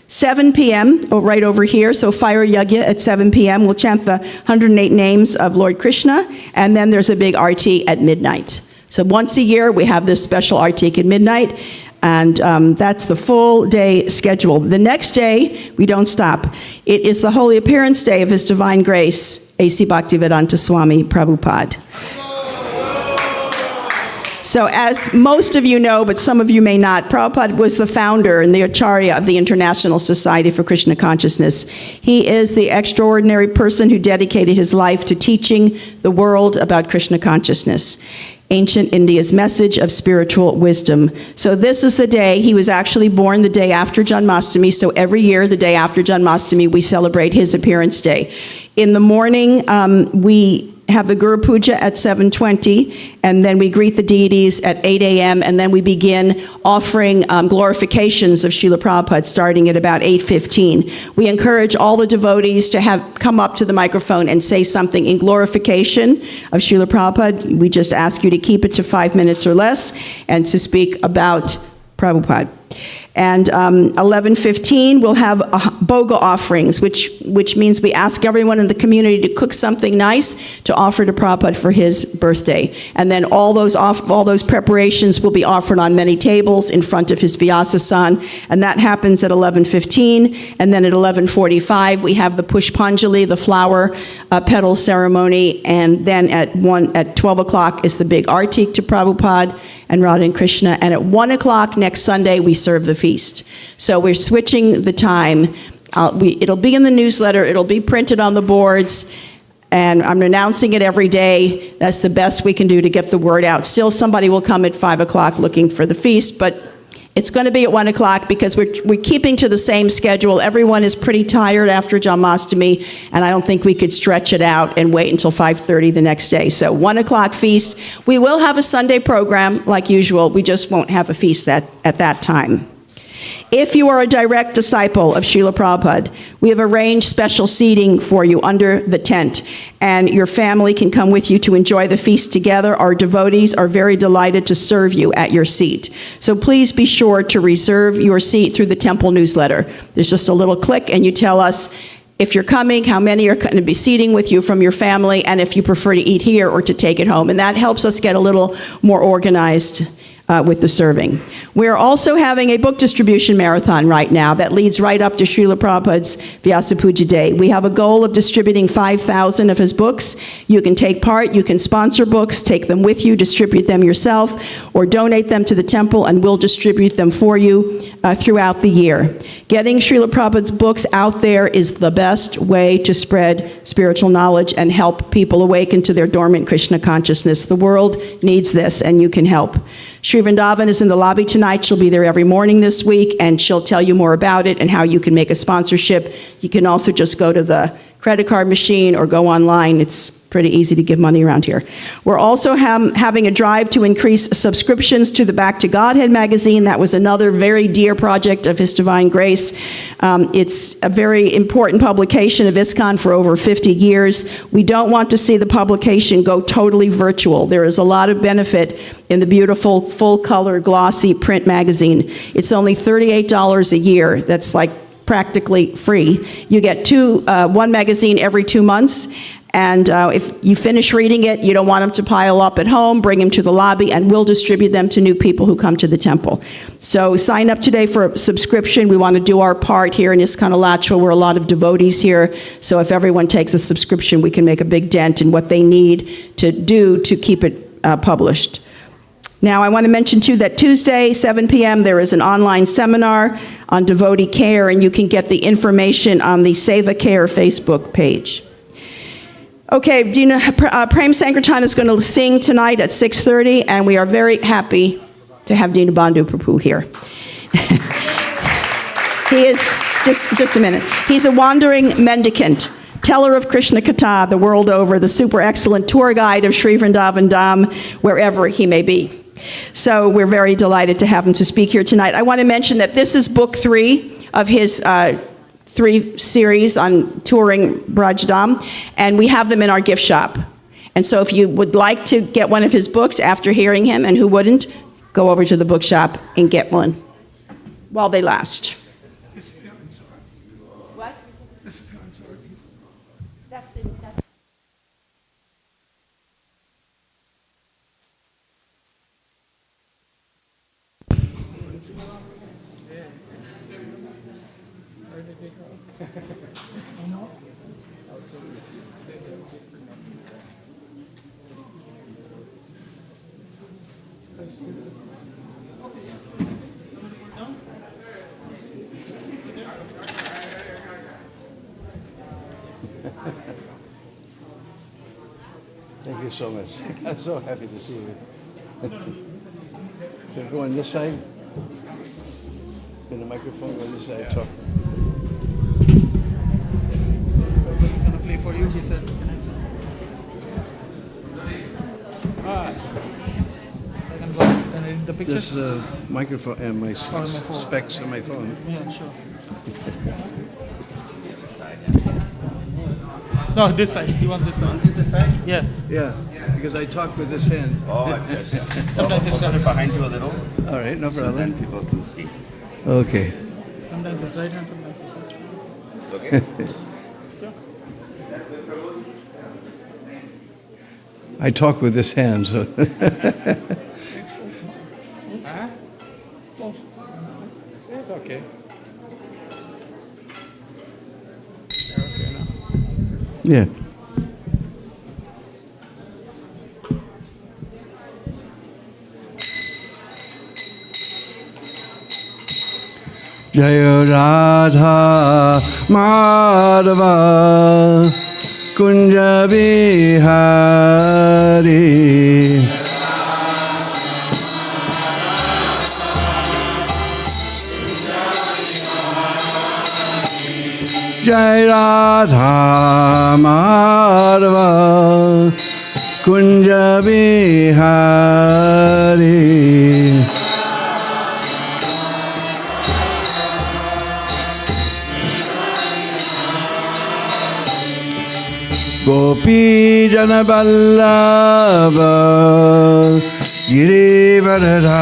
7 p.m. right over here, so fire yagya at 7 p.m. We'll chant the 108 names of Lord Krishna, and then there's a big arti at midnight. So once a year, we have this special artik at midnight, and that's the full day schedule. The next day, we don't stop. It is the Holy Appearance Day of His Divine Grace, A.C. Bhaktivedanta Swami Prabhupada. So as most of you know, but some of you may not, Prabhupada was the founder and the Acharya of the International Society for Krishna Consciousness. He is the extraordinary person who dedicated his life to teaching the world about Krishna consciousness, ancient India's message of spiritual wisdom. So this is the day, he was actually born the day after Janmashtami, so every year, the day after Janmashtami, we celebrate his appearance day. In the morning, we have the Guru Puja at 7:20, and then we greet the deities at 8 a.m., and then we begin offering glorifications of Srila Prabhupada starting at about 8:15. We encourage all the devotees to come up to the microphone and say something in glorification of Srila Prabhupada. We just ask you to keep it to 5 minutes or less, and to speak about Prabhupada. And 11:15, we'll have boga offerings, which means we ask everyone in the community to cook something nice to offer to Prabhupada for his birthday. And then all those preparations will be offered on many tables in front of his Vyasasan, and that happens at 11:15. And then at 11:45, we have the Pushpanjali, the flower petal ceremony, and then at 12 o'clock is the big artik to Prabhupada and Radha and Krishna, and at 1 o'clock next Sunday, we serve the feast. So we're switching the time. It'll be in the newsletter, it'll be printed on the boards, and I'm announcing it every day. That's the best we can do to get the word out. Still, somebody will come at 5 o'clock looking for the feast, but it's going to be at 1 o'clock because we're keeping to the same schedule. Everyone is pretty tired after Janmashtami, and I don't think we could stretch it out and wait until 5:30 the next day. So 1 o'clock feast. We will have a Sunday program like usual. We just won't have a feast at that time. If you are a direct disciple of Srila Prabhupada, we have arranged special seating for you under the tent, and your family can come with you to enjoy the feast together. Our devotees are very delighted to serve you at your seat. So please be sure to reserve your seat through the temple newsletter. There's just a little click, and you tell us if you're coming, how many are going to be seating with you from your family, and if you prefer to eat here or to take it home. And that helps us get a little more organized with the serving. We're also having a book distribution marathon right now that leads right up to Srila Prabhupada's Vyasa Puja Day. We have a goal of distributing 5,000 of his books. You can take part, you can sponsor books, take them with you, distribute them yourself, or donate them to the temple, and we'll distribute them for you throughout the year. Getting Srila Prabhupada's books out there is the best way to spread spiritual knowledge and help people awaken to their dormant Krishna consciousness. The world needs this, and you can help. Sri Vrindavan is in the lobby tonight. She'll be there every morning this week, and she'll tell you more about it and how you can make a sponsorship. You can also just go to the credit card machine or go online. It's pretty easy to give money around here. We're also having a drive to increase subscriptions to the Back to Godhead magazine. That was another very dear project of His Divine Grace. It's a very important publication of ISKCON for over 50 years. We don't want to see the publication go totally virtual. There is a lot of benefit in the beautiful, full-color, glossy print magazine. It's only $38 a year. That's like practically free. You get one magazine every 2 months, and if you finish reading it, you don't want them to pile up at home, bring them to the lobby, and we'll distribute them to new people who come to the temple. So sign up today for a subscription. We want to do our part here in ISKCON Alachua. We're a lot of devotees here, so if everyone takes a subscription, we can make a big dent in what they need to do to keep it published. Now, I want to mention, too, that Tuesday, 7 p.m., there is an online seminar on devotee care, and you can get the information on the Seva Care Facebook page. Okay, Prem Sankirtan is going to sing tonight at 6:30, and we are very happy to have Dinabandhu Prabhu here. He is, just a minute, he's a wandering mendicant, teller of Krishna Katha the world over, the super excellent tour guide of Sri Vrindavan Dham, wherever he may be. So we're very delighted to have him to speak here tonight. I want to mention that this is book 3 of his 3 series on touring Braj Dham, and we have them in our gift shop. And so if you would like to get one of his books after hearing him, and who wouldn't, go over to the bookshop and get one while they last. What? Thank you so much. I'm so happy to see you. Should I go on this side? In the microphone on this side, talk. I'm gonna play for you, he said. I can go and edit the picture. This microphone and my specs on my phone. Yeah, sure. No, this side. He wants this side. This side? Yeah. Yeah, because I talk with this hand. Oh, sometimes it's put it behind you a little. All right, no So problem. then people can see. Okay. Sometimes it's right hand, sometimes it's left. Okay. Sure. I talk with this hand, so. It's okay. Yeah. Jaya Radha Madhava Kunja Bihari Jai Radha Madhava Kunja Bihari Gopi Jana Vallabha Girivardhari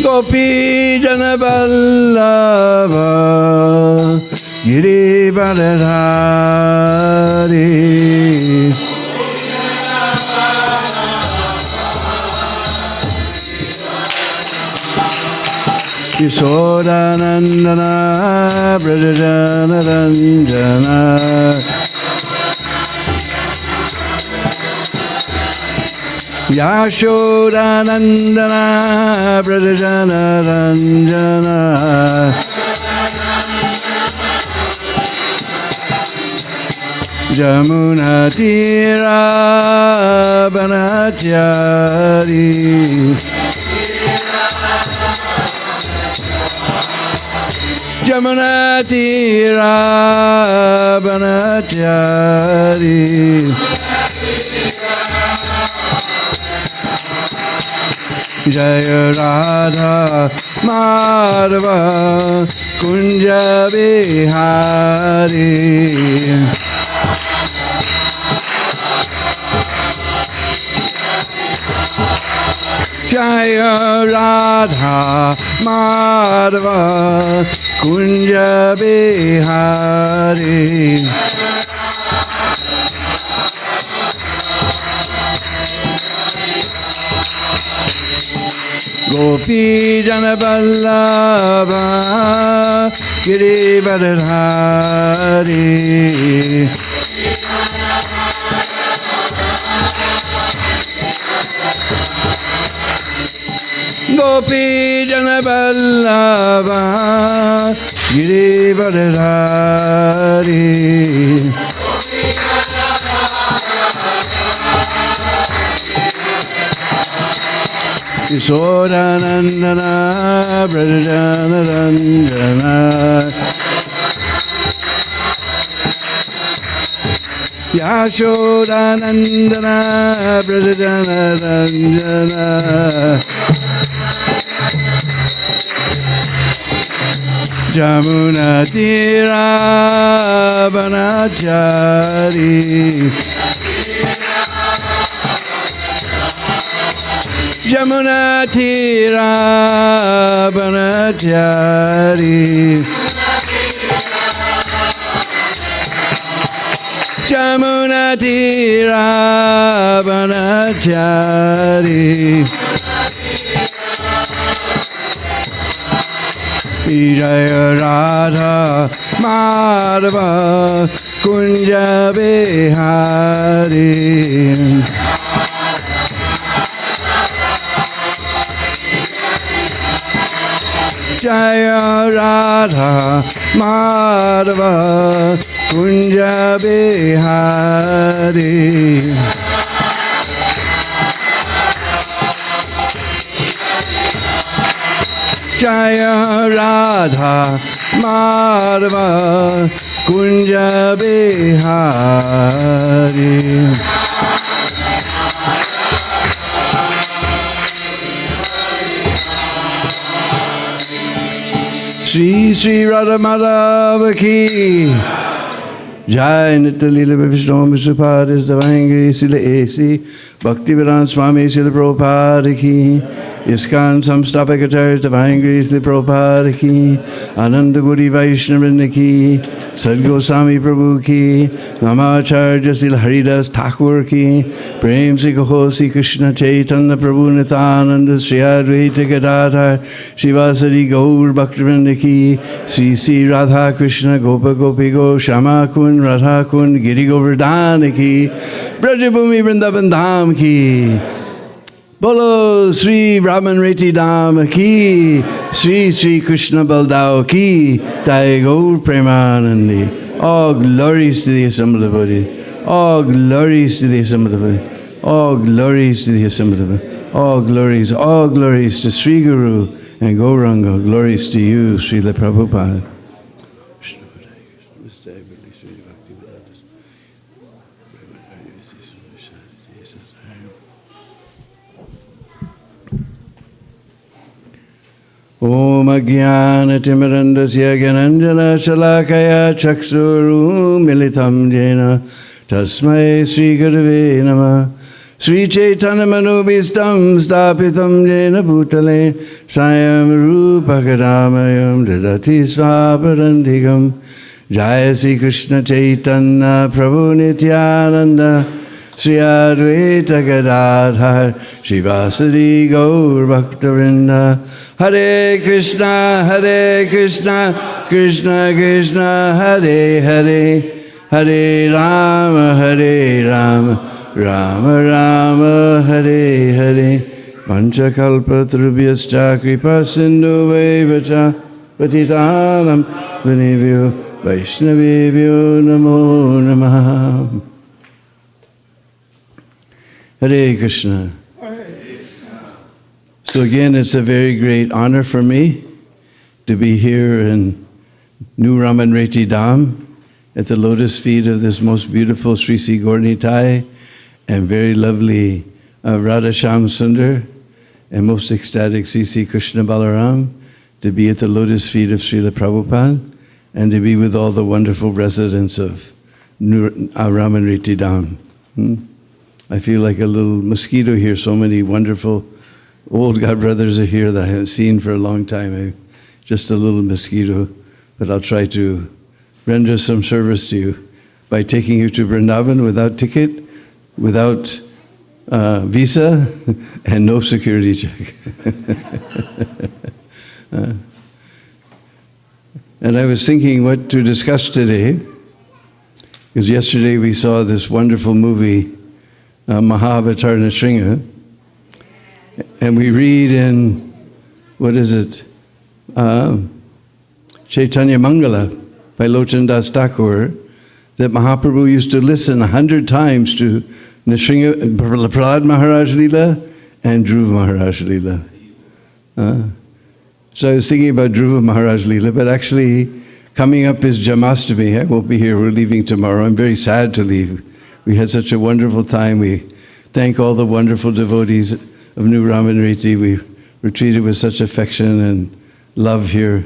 Gopi Jana Vallabha Girivardhari Yashodanandana Brajajana Ranjana Yashodanandana Brajana Ranjana Jamuna Tira Banachari Jamuna Tira Banachari Jaya Radha Madhava Kunja Bihari Jaya Radha Madhava Kunja Bihari Gopi Jana Vallabha Girivardhari Gopi Jana Vallabha Girivardhari Yashodanandana Brajana Ranjana Yashodanandana Brajana Ranjana Jamuna Tira Banachari Jamuna Tira Banachari Jamuna Tira Banachari Jaya Radha Madhava Kunja Bihari Jaya Radha Madhava Kunja Bihari Jaya Radha Madhava Kunja Bihari Shri Shri Radha Madhava Ki Jai Nitya Leela Vishnu Mr. Padis Divine Grace Srila A.C. Bhaktivedanta Swami Srila Prabhupada Ki ISKCON Samstapakacharya Divine Grace Srila Prabhupada Ki Ananda Guri Vaishnavrinda Ki Sadgoswami Prabhu Ki Namacharya Srila Haridas Thakur Ki Prem Sri Kaho Sri Krishna Chaitanya Prabhu Nityananda Sri Advaita Gadadhar Shivasari Gaur Bhaktivinoda Ki Sri Sri Radha Krishna Gopa Gopi Go Shama Kun Radha Kun Giri Govardhana Ki Brajabhumi Vrindavan Dham Ki Bolo Sri Brahman Reti Dham Ki Sri Sri Krishna Baldao Ki Jai Gaur Premanandi. All glories to the assembled body. All glories to the assembled body. All glories to the assembled body. All glories to Sri Guru and Gauranga. Glories to you, Srila Prabhupada. Om Ajnanatimirandasya Gyananjana Shalakaya Chakshuru Militam Jena Tasmai Sri Gurave Namah Sri Chaitanya Manubhistam Stapitam Jena Bhutale Sayam Rupakadamayam Dadati Svaparantikam Jaya Sri Krishna Chaitanya Prabhu Nityananda Sri Advaita Gadadhar Shivasari Gaur Bhaktavinda Hare Krishna Krishna Krishna Hare Hare Hare Rama Rama Rama Hare Hare Panchakalpatrubhyascha kripa sindhu vacha patitanam vinivyo Vaishnavibhyo namo namaha. Hare Krishna. So again, it's a very great honor for me to be here in New Ramanreti Dham at the lotus feet of this most beautiful Sri Sri Gaurnitai and very lovely Radha Shyam Sundar and most ecstatic Sri Sri Krishna Balaram, to be at the lotus feet of Srila Prabhupada and to be with all the wonderful residents of Ramanreti Dham. I feel like a little mosquito here. So many wonderful old God brothers are here that I haven't seen for a long time. Just a little mosquito, but I'll try to render some service to you by taking you to Vrindavan without ticket, without visa, and no security check. And I was thinking what to discuss today, because yesterday we saw this wonderful movie, Mahavatar Nrsimha, and we read in, what is it, Chaitanya Mangala by Lochan Das Thakur, that Mahaprabhu used to listen 100 times to Nrsimha, Prahlad Maharaj Leela and Dhruva Maharaj Leela. So I was thinking about Dhruva Maharaj Leela, but actually coming up is Janmashtami. I won't be here, we're leaving tomorrow. I'm very sad to leave. We had such a wonderful time. We thank all the wonderful devotees of New Ramanreti. We were treated with such affection and love here.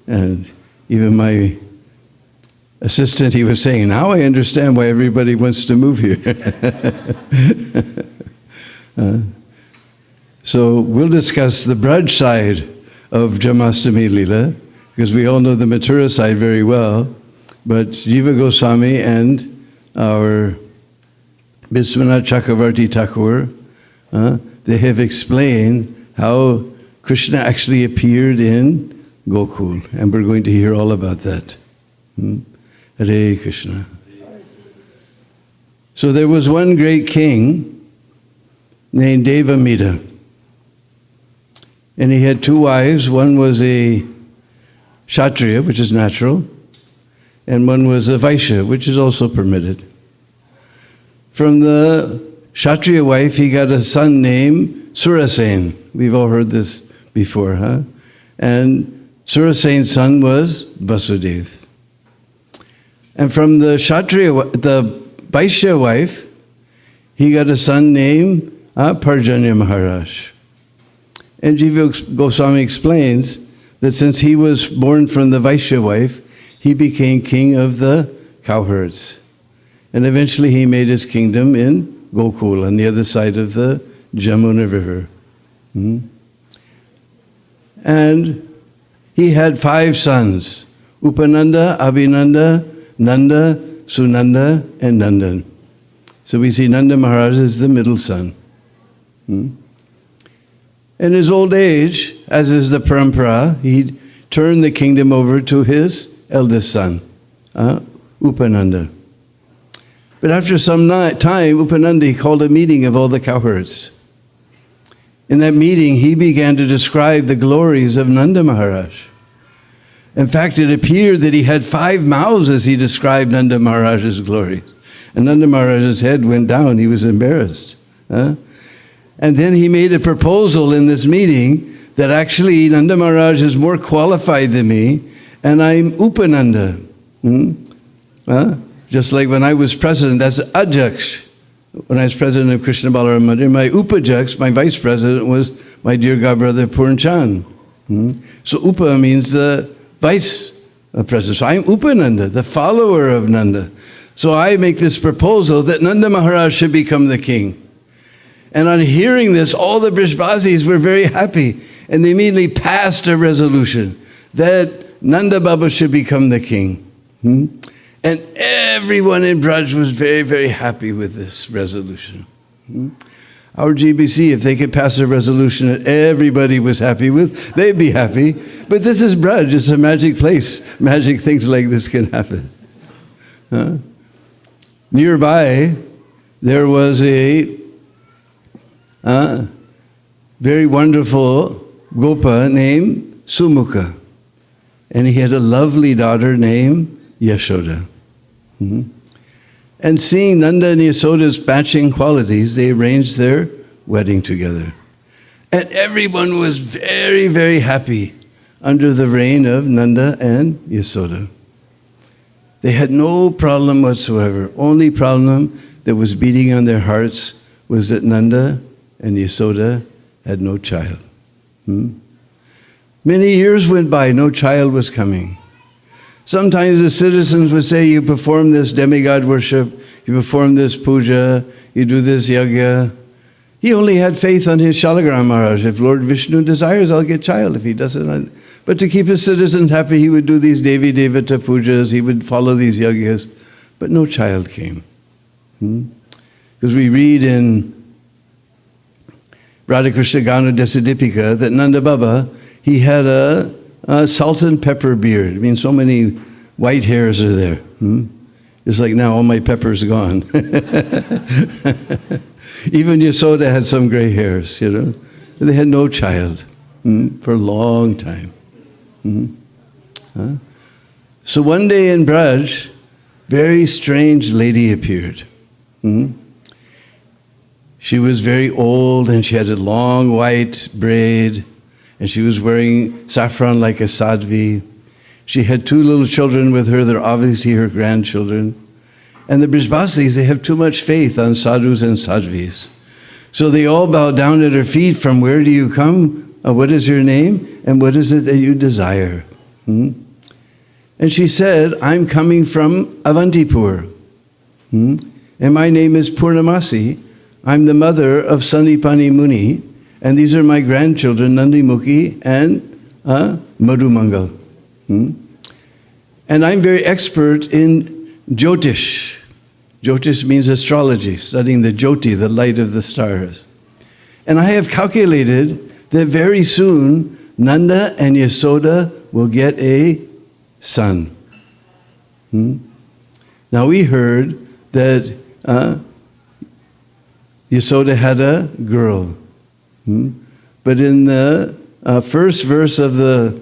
And even my assistant, he was saying, now I understand why everybody wants to move here. So we'll discuss the Braj side of Janmashtami Leela, because we all know the Mathura side very well, but Jiva Goswami and our Biswanath Chakravarti Thakur, they have explained how Krishna actually appeared in Gokul, and we're going to hear all about that. Hare Krishna. So there was one great king named Devamita, and he had two wives. One was a Kshatriya, which is natural, and one was a Vaishya, which is also permitted. From the Kshatriya wife, he got a son named Surasen. We've all heard this before, huh? And Surasen's son was Vasudev. And from the Vaishya wife, he got a son named Parjanya Maharaj. And Jiva Goswami explains that since he was born from the Vaishya wife, he became king of the cowherds. And eventually he made his kingdom in Gokul, on the other side of the Jamuna River. And he had 5 sons, Upananda, Abhinanda, Nanda, Sunanda, and Nandan. So we see Nanda Maharaj as the middle son. In his old age, as is the parampara, he turned the kingdom over to his eldest son, Upananda. But after some time, Upananda called a meeting of all the cowherds. In that meeting, he began to describe the glories of Nanda Maharaj. In fact, it appeared that he had 5 mouths as he described Nanda Maharaj's glories. And Nanda Maharaj's head went down. He was embarrassed. And then he made a proposal in this meeting that actually Nanda Maharaj is more qualified than me, and I'm Upananda. Just like when I was president, that's Ajaksh. When I was president of Krishna Balaram Mandir, my Upajaks, my vice president, was my dear godbrother Purnchand. So Upa means the vice president. So I'm Upananda, the follower of Nanda. So I make this proposal that Nanda Maharaj should become the king. And on hearing this, all the Brishbasis were very happy. And they immediately passed a resolution that Nanda Baba should become the king. And everyone in Braj was very, very happy with this resolution. Our GBC, if they could pass a resolution that everybody was happy with, they'd be happy. But this is Braj, it's a magic place. Magic things like this can happen. Nearby, there was a very wonderful Gopa named Sumukha. And he had a lovely daughter named Yashoda. And seeing Nanda and Yasoda's matching qualities, they arranged their wedding together. And everyone was very, very happy under the reign of Nanda and Yasoda. They had no problem whatsoever. Only problem that was beating on their hearts was that Nanda and Yasoda had no child. Many years went by, no child was coming. Sometimes the citizens would say, you perform this demigod worship, you perform this puja, you do this yajna. He only had faith on his Shalagram Maharaj. If Lord Vishnu desires, I'll get child. If he doesn't, but to keep his citizens happy, he would do these Devi Devata pujas, he would follow these yajnas. But no child came. Because we read in Radha Krishna Gana Desidipika that Nanda Baba, he had a salt and pepper beard. I mean, so many white hairs are there. It's like now all my pepper's gone. Even Yasoda had some gray hairs, you know. They had no child for a long time. So one day in Braj, very strange lady appeared. She was very old and she had a long white braid and she was wearing saffron like a sadhvi. She had 2 little children with her. They're obviously her grandchildren. And the Brijvasis, they have too much faith on sadhus and sadhvis. So they all bow down at her feet. From where do you come? What is your name? And what is it that you desire? And she said, I'm coming from Avantipur. And my name is Purnamasi. I'm the mother of Sanipani Muni. And these are my grandchildren, Nandimukhi and Madhumangal. And I'm very expert in Jyotish. Jyotish means astrology, studying the Jyoti, the light of the stars. And I have calculated that very soon Nanda and Yasoda will get a son. Now we heard that Yasoda had a girl. But in the first verse of the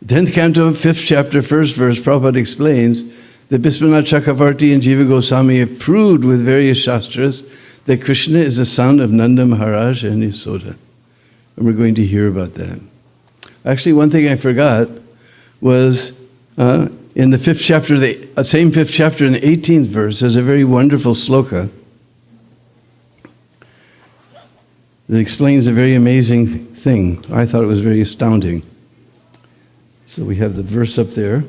10th canto, 5th chapter, 1st verse, Prabhupada explains that Biswanath Chakravarti and Jiva Goswami have proved with various shastras that Krishna is the son of Nanda Maharaj and Yasoda. And we're going to hear about that. Actually, one thing I forgot was in the 5th chapter, the same 5th chapter in the 18th verse, there's a very wonderful sloka that explains a very amazing thing. I thought it was very astounding. So we have the verse up there.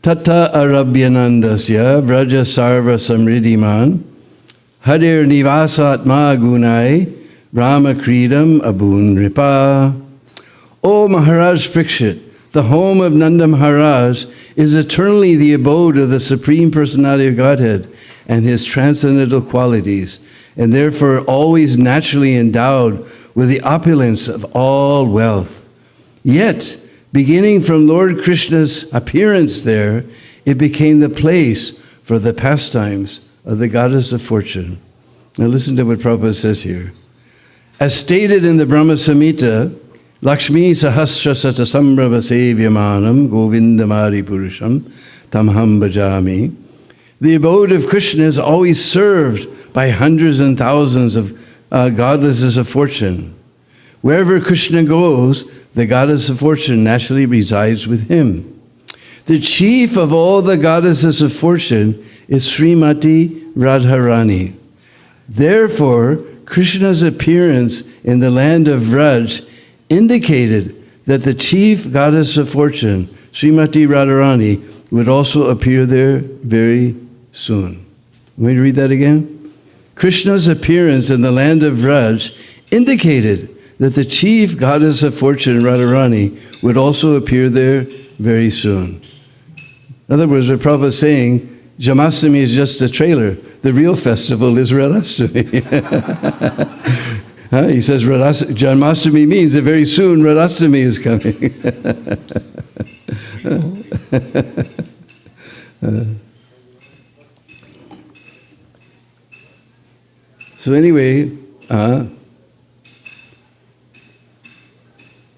Tata arabhyanandasya vraja sarva samriddhiman hadir nivasatma gunai rama kridam abun ripa. O Maharaj Parikshit, the home of Nanda Maharaj is eternally the abode of the Supreme Personality of Godhead and his transcendental qualities, and therefore always naturally endowed with the opulence of all wealth. Yet, beginning from Lord Krishna's appearance there, it became the place for the pastimes of the goddess of fortune. Now listen to what Prabhupada says here. As stated in the Brahma Samhita, Lakshmi Sahasra Satasambrava Sevyamanam Govindamari Purusham Tamham Bhajami. The abode of Krishna is always served by hundreds and thousands of goddesses of fortune. Wherever Krishna goes, the goddess of fortune naturally resides with him. The chief of all the goddesses of fortune is Srimati Radharani. Therefore, Krishna's appearance in the land of Vraj indicated that the chief goddess of fortune, Srimati Radharani, would also appear there very soon. Want me to read that again? Krishna's appearance in the land of Vraj indicated that the chief goddess of fortune, Radharani, would also appear there very soon. In other words, what Prabhupada is saying, Janmashtami is just a trailer. The real festival is Radhastami. He says Janmashtami means that very soon Radhastami is coming. So anyway,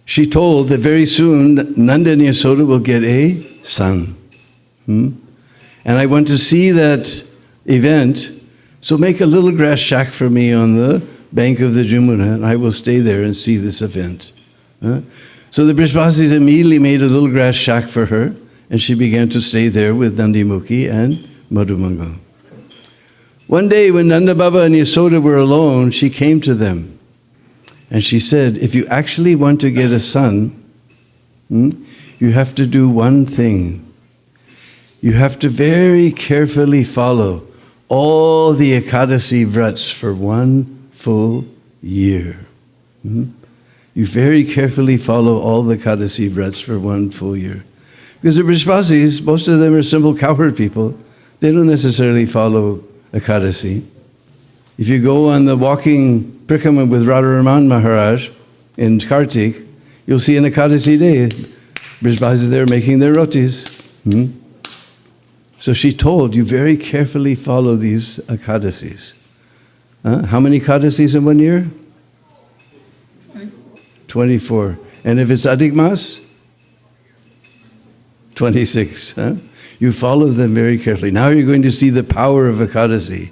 she told that very soon Nanda and Yasoda will get a son. And I want to see that event, so make a little grass shack for me on the bank of the Jamuna, and I will stay there and see this event. So the Brishvasis immediately made a little grass shack for her, and she began to stay there with Nandimukhi and Madhumangal. One day when Nanda Baba and Yasoda were alone, she came to them and she said, if you actually want to get a son, you have to do one thing. You have to very carefully follow all the Ekadasi Vrats for 1 full year. You very carefully follow all the Ekadasi Vrats for 1 full year. Because the Brishvasis, most of them are simple cowherd people. They don't necessarily follow Ekadasi. If you go on the walking Prikrama with Radharaman Maharaj in Kartik, you'll see an Ekadasi day. Brishvasis there making their rotis. So she told you very carefully follow these Ekadasis. How many Ekadasis in 1 year? 24. And if it's Adhik Mas? 26. You follow them very carefully. Now you're going to see the power of Ekadasi.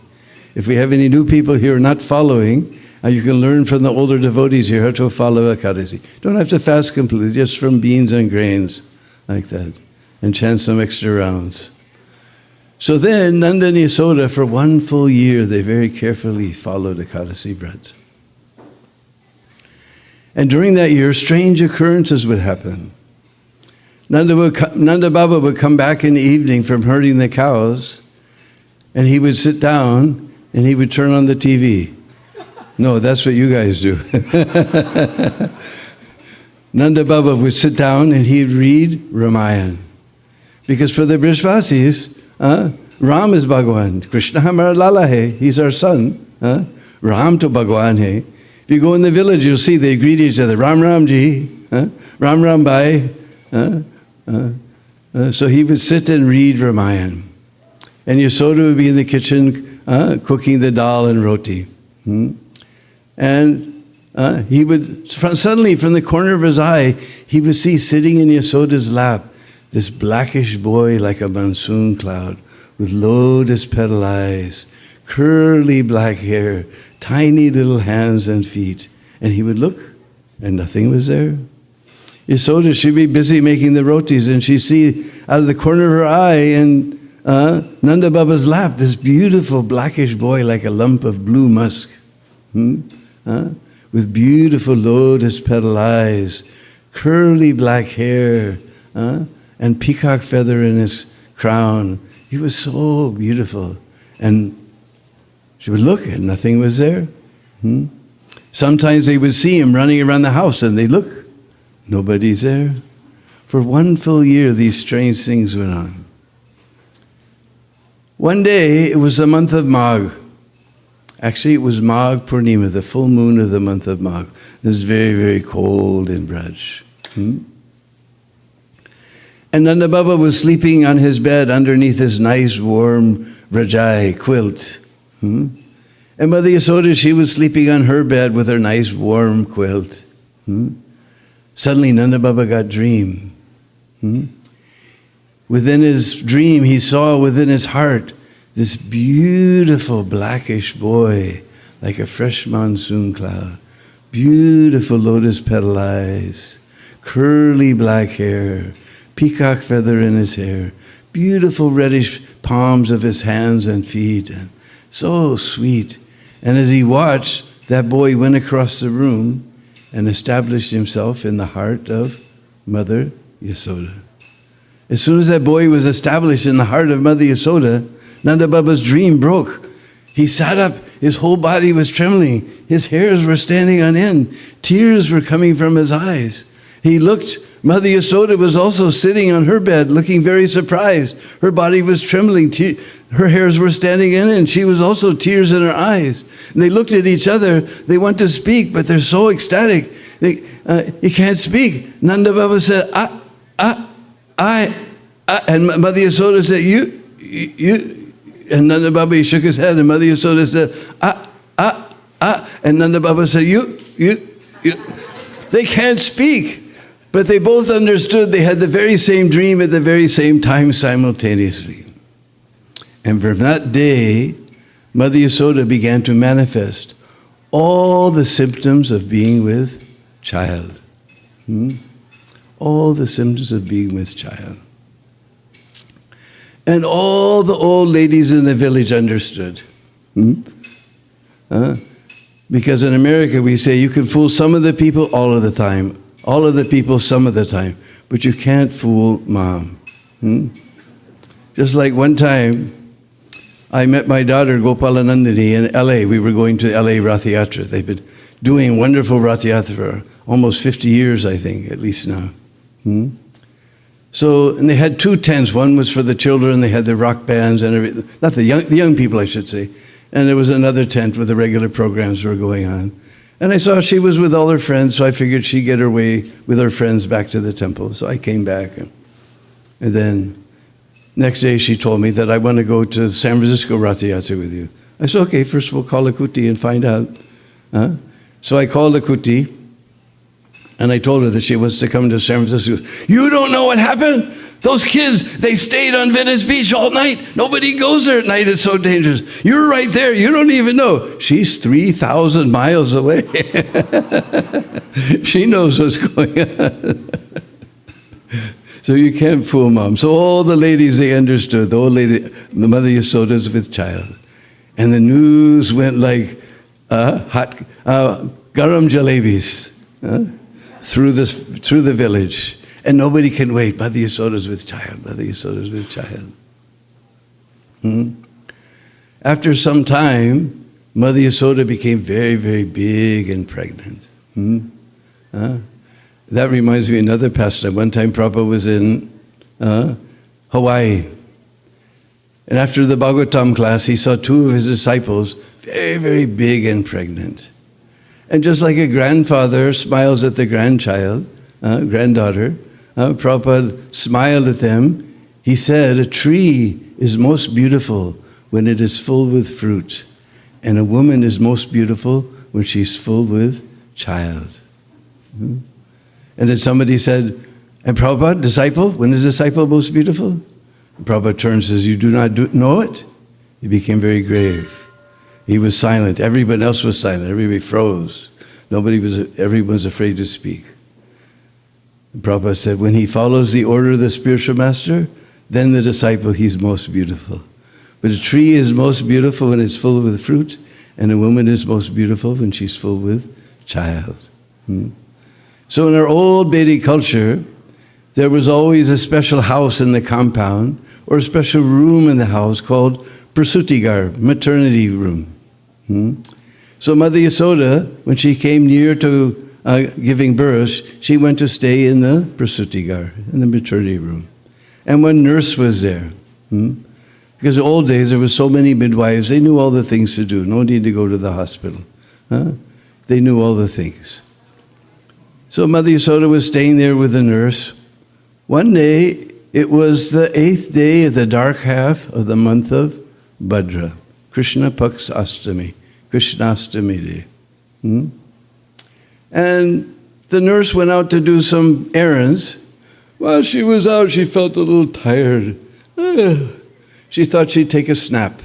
If we have any new people here not following, you can learn from the older devotees here how to follow Ekadasi. Don't have to fast completely, just from beans and grains, like that, and chant some extra rounds. So then, Nanda and Yasoda, for 1 full year, they very carefully followed Ekadasi Vrats. And during that year, strange occurrences would happen. Nanda Baba would come back in the evening from herding the cows, and he would sit down and he would turn on the TV. No, that's what you guys do. Nanda Baba would sit down and he'd read Ramayana. Because for the Brishvasis, Ram is Bhagwan. Krishna Hamara Lala hai. He's our son. Ram to Bhagwan hai. If you go in the village, you'll see they greet each other. Ram Ram ji. Ram Ram bhai. So he would sit and read Ramayana. And Yasoda would be in the kitchen cooking the dal and roti. And he would, suddenly from the corner of his eye, he would see sitting in Yasoda's lap this blackish boy like a monsoon cloud with lotus petal eyes, curly black hair, tiny little hands and feet. And he would look and nothing was there. Yasoda, she'd be busy making the rotis, and she'd see out of the corner of her eye in Nanda Baba's lap this beautiful blackish boy like a lump of blue musk, with beautiful lotus petal eyes, curly black hair, and peacock feather in his crown. He was so beautiful. And she would look and nothing was there. Sometimes they would see him running around the house and they'd look. Nobody's there. For 1 full year, these strange things went on. One day, it was the month of Magh. Actually, it was Magh Purnima, the full moon of the month of Magh. It was very, very cold in Braj. And Nanda Baba was sleeping on his bed underneath his nice, warm Rajai quilt. And Mother Yasoda, she was sleeping on her bed with her nice, warm quilt. Suddenly, Nanda Baba got dream. Within his dream, he saw within his heart this beautiful blackish boy, like a fresh monsoon cloud. Beautiful lotus petal eyes, curly black hair, peacock feather in his hair, beautiful reddish palms of his hands and feet, and so sweet. And as he watched, that boy went across the room and established himself in the heart of Mother Yasoda. As soon as that boy was established in the heart of Mother Yasoda, Nanda Baba's dream broke. He sat up, his whole body was trembling, his hairs were standing on end, tears were coming from his eyes. He looked, Mother Yasoda was also sitting on her bed, looking very surprised. Her body was trembling, her hairs were standing in, and she was also tears in her eyes. And they looked at each other, they want to speak, but they're so ecstatic. You can't speak. Nanda Baba said, And Mother Yasoda said, you, and Nanda Baba, he shook his head, and Mother Yasoda said, and Nanda Baba said, you. They can't speak, but they both understood they had the very same dream at the very same time simultaneously. And from that day, Mother Yasoda began to manifest all the symptoms of being with child. All the symptoms of being with child. And all the old ladies in the village understood. Because in America we say you can fool some of the people all of the time, all of the people some of the time, but you can't fool mom. Just like one time, I met my daughter Gopalanandini in LA. We were going to LA Rath Yatra. They've been doing wonderful Rath Yatra for almost 50 years, I think, at least now. So, and they had two tents. One was for the children. They had the rock bands and everything. Not the young people, I should say. And there was another tent where the regular programs were going on. And I saw she was with all her friends, so I figured she'd get her way with her friends back to the temple. So I came back. And then next day she told me that I want to go to San Francisco Rath Yatra with you. I said, okay, first we'll call Akuti and find out. So I called Akuti. And I told her that she wants to come to San Francisco. You don't know what happened? Those kids, they stayed on Venice Beach all night. Nobody goes there at night. It's so dangerous. You're right there. You don't even know. She's 3,000 miles away. She knows what's going on. So you can't fool mom. So all the ladies, they understood. The old lady, the Mother Yasoda's with child. And the news went like hot garam jalebis. Through the village, and nobody can wait. Mother Yasoda's with child. Mother Yasoda's with child. After some time, Mother Yasoda became very, very big and pregnant. That reminds me of another pastime. One time, Prabhupada was in Hawaii, and after the Bhagavatam class, he saw two of his disciples very, very big and pregnant. And just like a grandfather smiles at the granddaughter, Prabhupada smiled at them. He said, a tree is most beautiful when it is full with fruit, and a woman is most beautiful when she's full with child. And then somebody said, and Prabhupada, disciple, when is disciple most beautiful? And Prabhupada turns and says, you do not know it? He became very grave. He was silent. Everyone else was silent. Everybody froze. Everyone was afraid to speak. And Prabhupada said, when he follows the order of the spiritual master, then the disciple, he's most beautiful. But a tree is most beautiful when it's full with fruit, and a woman is most beautiful when she's full with child. So in our old Vedic culture, there was always a special house in the compound, or a special room in the house called Prasutigar, maternity room. So Mother Yasoda, when she came near to giving birth, she went to stay in the Prasutigar, in the maternity room. And one nurse was there. Because in the old days, there were so many midwives, they knew all the things to do. No need to go to the hospital. They knew all the things. So Mother Yasoda was staying there with the nurse. One day, it was the 8th day of the dark half of the month of Bhadra. Krishna Paksha Astami, Krishnastami day. And the nurse went out to do some errands. While she was out, she felt a little tired. She thought she'd take a snap.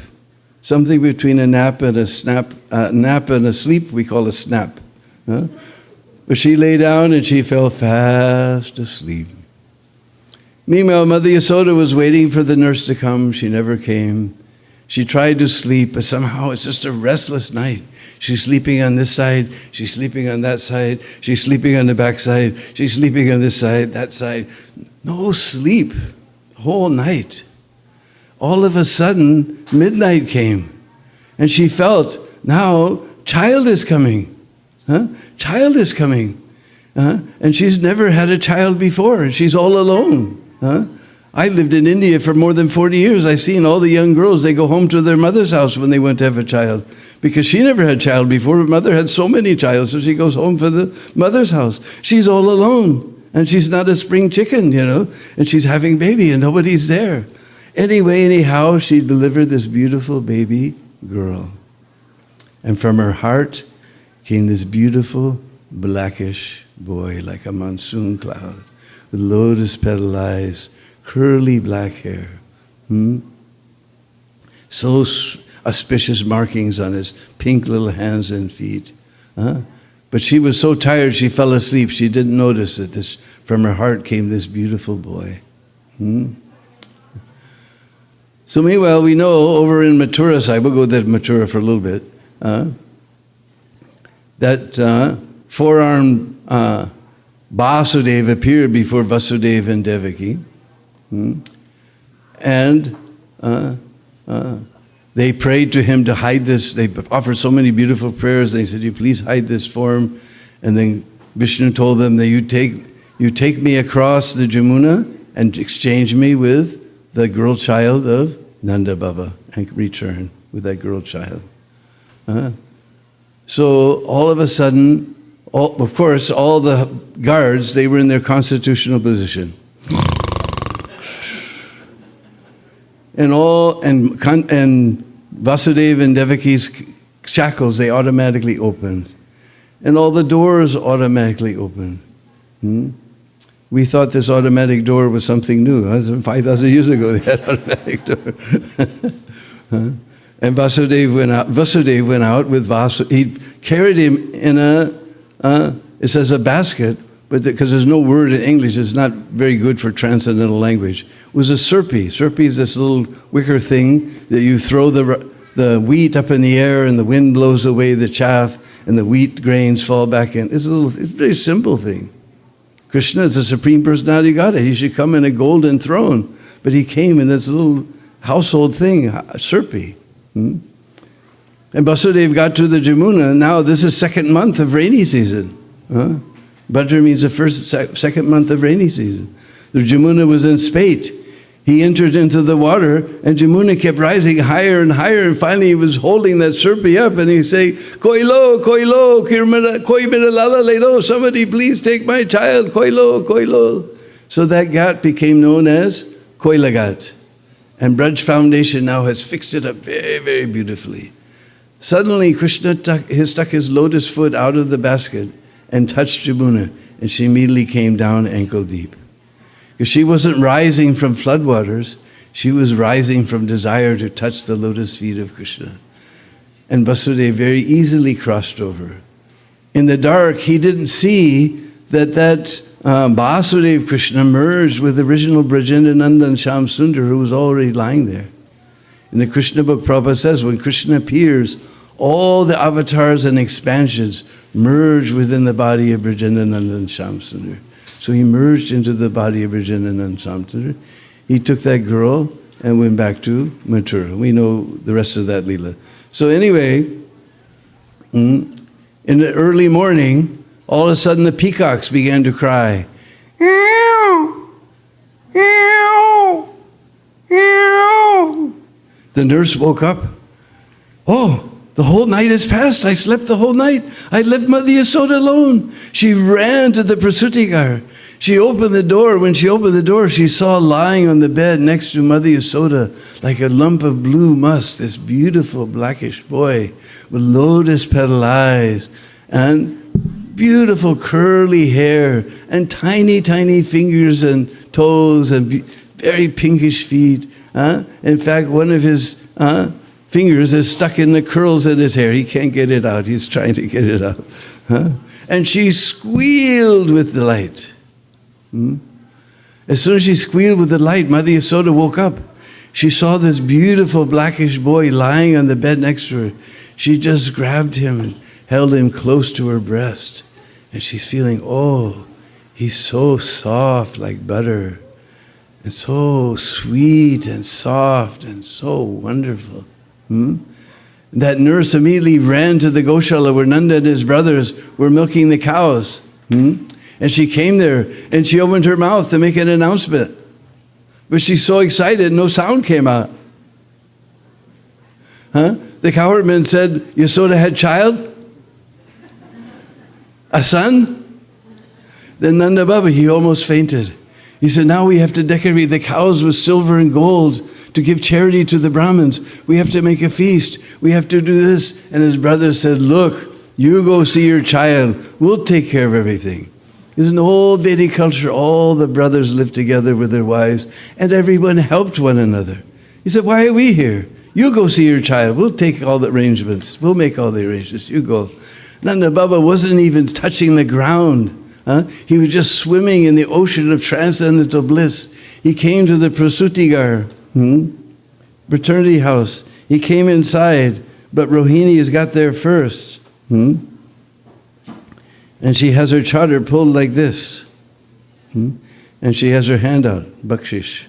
Something between a nap and a snap, nap and a sleep, we call a snap. But she lay down and she fell fast asleep. Meanwhile, Mother Yasoda was waiting for the nurse to come. She never came. She tried to sleep, but somehow it's just a restless night. She's sleeping on this side, she's sleeping on that side, she's sleeping on the back side, she's sleeping on this side, that side. No sleep, the whole night. All of a sudden, midnight came, and she felt, now, child is coming. Child is coming. And she's never had a child before, and she's all alone. I lived in India for more than 40 years. I've seen all the young girls, they go home to their mother's house when they want to have a child. Because she never had a child before. Her mother had so many child, so she goes home for the mother's house. She's all alone. And she's not a spring chicken, and she's having baby and nobody's there. Anyway, anyhow, she delivered this beautiful baby girl. And from her heart came this beautiful blackish boy like a monsoon cloud with lotus petal eyes, curly black hair. So auspicious markings on his pink little hands and feet. But she was so tired she fell asleep. She didn't notice that from her heart came this beautiful boy. So meanwhile, we know over in Mathura side, we'll go to Mathura for a little bit, that four-armed Vasudeva appeared before Vasudeva and Devaki. And they prayed to him to hide this. They offered so many beautiful prayers. They said, "You please hide this form." And then Vishnu told them that you take me across the Jamuna and exchange me with the girl child of Nanda Baba and return with that girl child. So all of a sudden, of course, all the guards, they were in their constitutional position. And Vasudeva and Devaki's shackles, they automatically opened. And all the doors automatically opened. We thought this automatic door was something new. 5,000 years ago, they had automatic door. And Vasudeva went out with Vasudeva. He carried him in it says a basket, but because there's no word in English, it's not very good for transcendental language. It was a surpi. Surpi is this little wicker thing that you throw the wheat up in the air and the wind blows away the chaff and the wheat grains fall back in. It's a very simple thing. Krishna is the Supreme Personality of Godhead. He should come in a golden throne, but he came in this little household thing, a surpi. And Vasudeva got to the Jamuna. Now this is second month of rainy season. Bhadra means the second month of rainy season. The Jamuna was in spate. He entered into the water, and Jamuna kept rising higher and higher, and finally he was holding that surpi up, and he say, "Koilo, koilo, koi mera lala leilo, somebody please take my child, koilo, koilo." So that ghat became known as Koila Ghat. And Braj Foundation now has fixed it up very, very beautifully. Suddenly Krishna stuck his lotus foot out of the basket and touched Jamuna, and she immediately came down ankle deep. Because she wasn't rising from floodwaters, she was rising from desire to touch the lotus feet of Krishna. And Vasudeva very easily crossed over. In the dark, he didn't see that Vasudeva Krishna merged with the original Brajendananda and Shyam Sundar, who was already lying there. In the Krishna book, Prabhupada says, when Krishna appears, all the avatars and expansions merge within the body of Brajendananda and Shyam Sundar. So he merged into the body of Brajendananda and Shyam Sundar. He took that girl and went back to Mathura. We know the rest of that Leela. So anyway, in the early morning, all of a sudden the peacocks began to cry. The nurse woke up. "Oh, the whole night has passed. I slept the whole night. I left Mother Yasoda alone." She ran to the Prasutikar. She opened the door. When she opened the door, she saw lying on the bed next to Mother Yasoda, like a lump of blue musk, this beautiful blackish boy with lotus petal eyes and beautiful curly hair and tiny, tiny fingers and toes and very pinkish feet. In fact, one of his fingers is stuck in the curls in his hair. He can't get it out. He's trying to get it out. And she squealed with delight. As soon as she squealed with delight, Mother Yasoda woke up. She saw this beautiful blackish boy lying on the bed next to her. She just grabbed him and held him close to her breast. And she's feeling, oh, he's so soft like butter. And so sweet and soft and so wonderful. That nurse immediately ran to the Goshala where Nanda and his brothers were milking the cows. And she came there and she opened her mouth to make an announcement. But she's so excited, no sound came out. The cowherdman said, Yasoda had child? A son? Then Nanda Baba, he almost fainted. He said, now we have to decorate the cows with silver and gold to give charity to the Brahmins. We have to make a feast. We have to do this. And his brother said, look, you go see your child. We'll take care of everything. In an old Vedic culture, all the brothers lived together with their wives, and everyone helped one another. He said, why are we here? You go see your child. We'll take all the arrangements. We'll make all the arrangements. You go. Nanda Baba wasn't even touching the ground. He was just swimming in the ocean of transcendental bliss. He came to the Prasutigar, fraternity house. He came inside, but Rohini has got there first. And she has her chadar pulled like this. And she has her hand out, bakshish.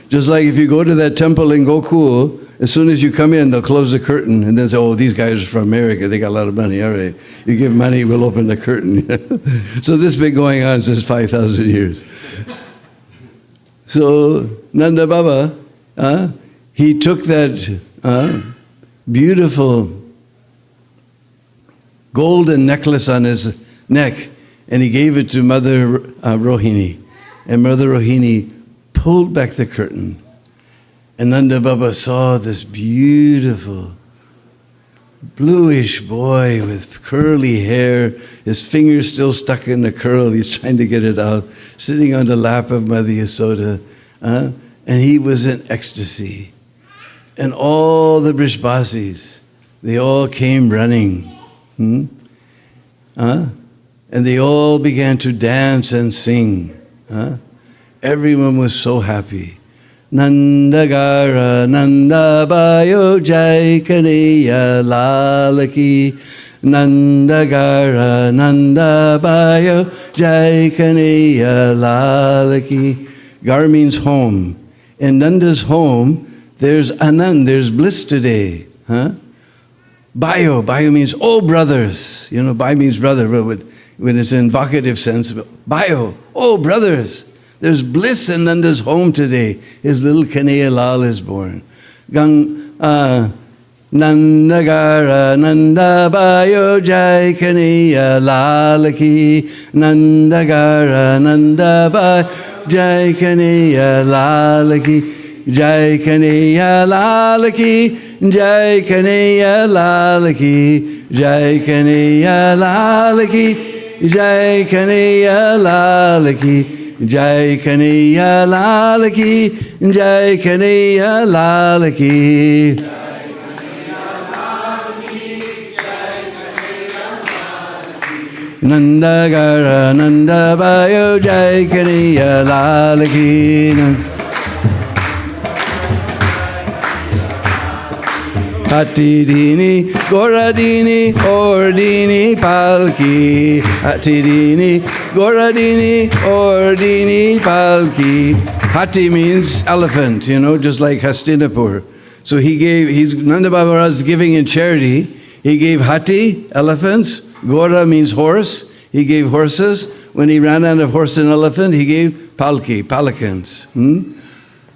Just like if you go to that temple in Gokul, as soon as you come in, they'll close the curtain and then say, oh, these guys are from America. They got a lot of money. All right. You give money, we'll open the curtain. So this has been going on since 5,000 years. So Nanda Baba, he took that beautiful golden necklace on his neck and he gave it to Mother Rohini. And Mother Rohini pulled back the curtain. And Nanda Baba saw this beautiful bluish boy with curly hair, his fingers still stuck in the curl, he's trying to get it out, sitting on the lap of Mother Yasoda, and he was in ecstasy. And all the Brishbasis, they all came running, and they all began to dance and sing. Everyone was so happy. Nandagara Nanda Bayo Jai Kaneya Lalaki. Nandagara Nanda Bayo Jai Kaneya Lalaki. Gar means home. In Nanda's home, there's Anand, there's bliss today. Bayo means, oh brothers. You know, Bayo means brother, but when it's in vocative sense, Bayo, oh brothers. There's bliss in Nanda's home today. His little Kaneya Lal is born. Nandagara Nanda Bayo Jai Kaneya Lalaki. Nandagara Nanda Bayo Jai Kaneya Lalaki. Jai Kaneya Lalaki. Jai Kaneya Lalaki. Jai Kaneya Lalaki. Jai Kaneya Lalaki. Jai Kaneya Lalaki, Jai Kaneya Lalaki. Nandagara Nanda Bayo Jai Kaneya Lalaki. Hatidini, Goradini, Ordini, Palki. Hatidini, Goradini, Ordini, Palki. Hati means elephant, you know, just like Hastinapur. So Nanda Baba was giving in charity. He gave Hati, elephants. Gora means horse. He gave horses. When he ran out of horse and elephant, he gave Palki, palanquins.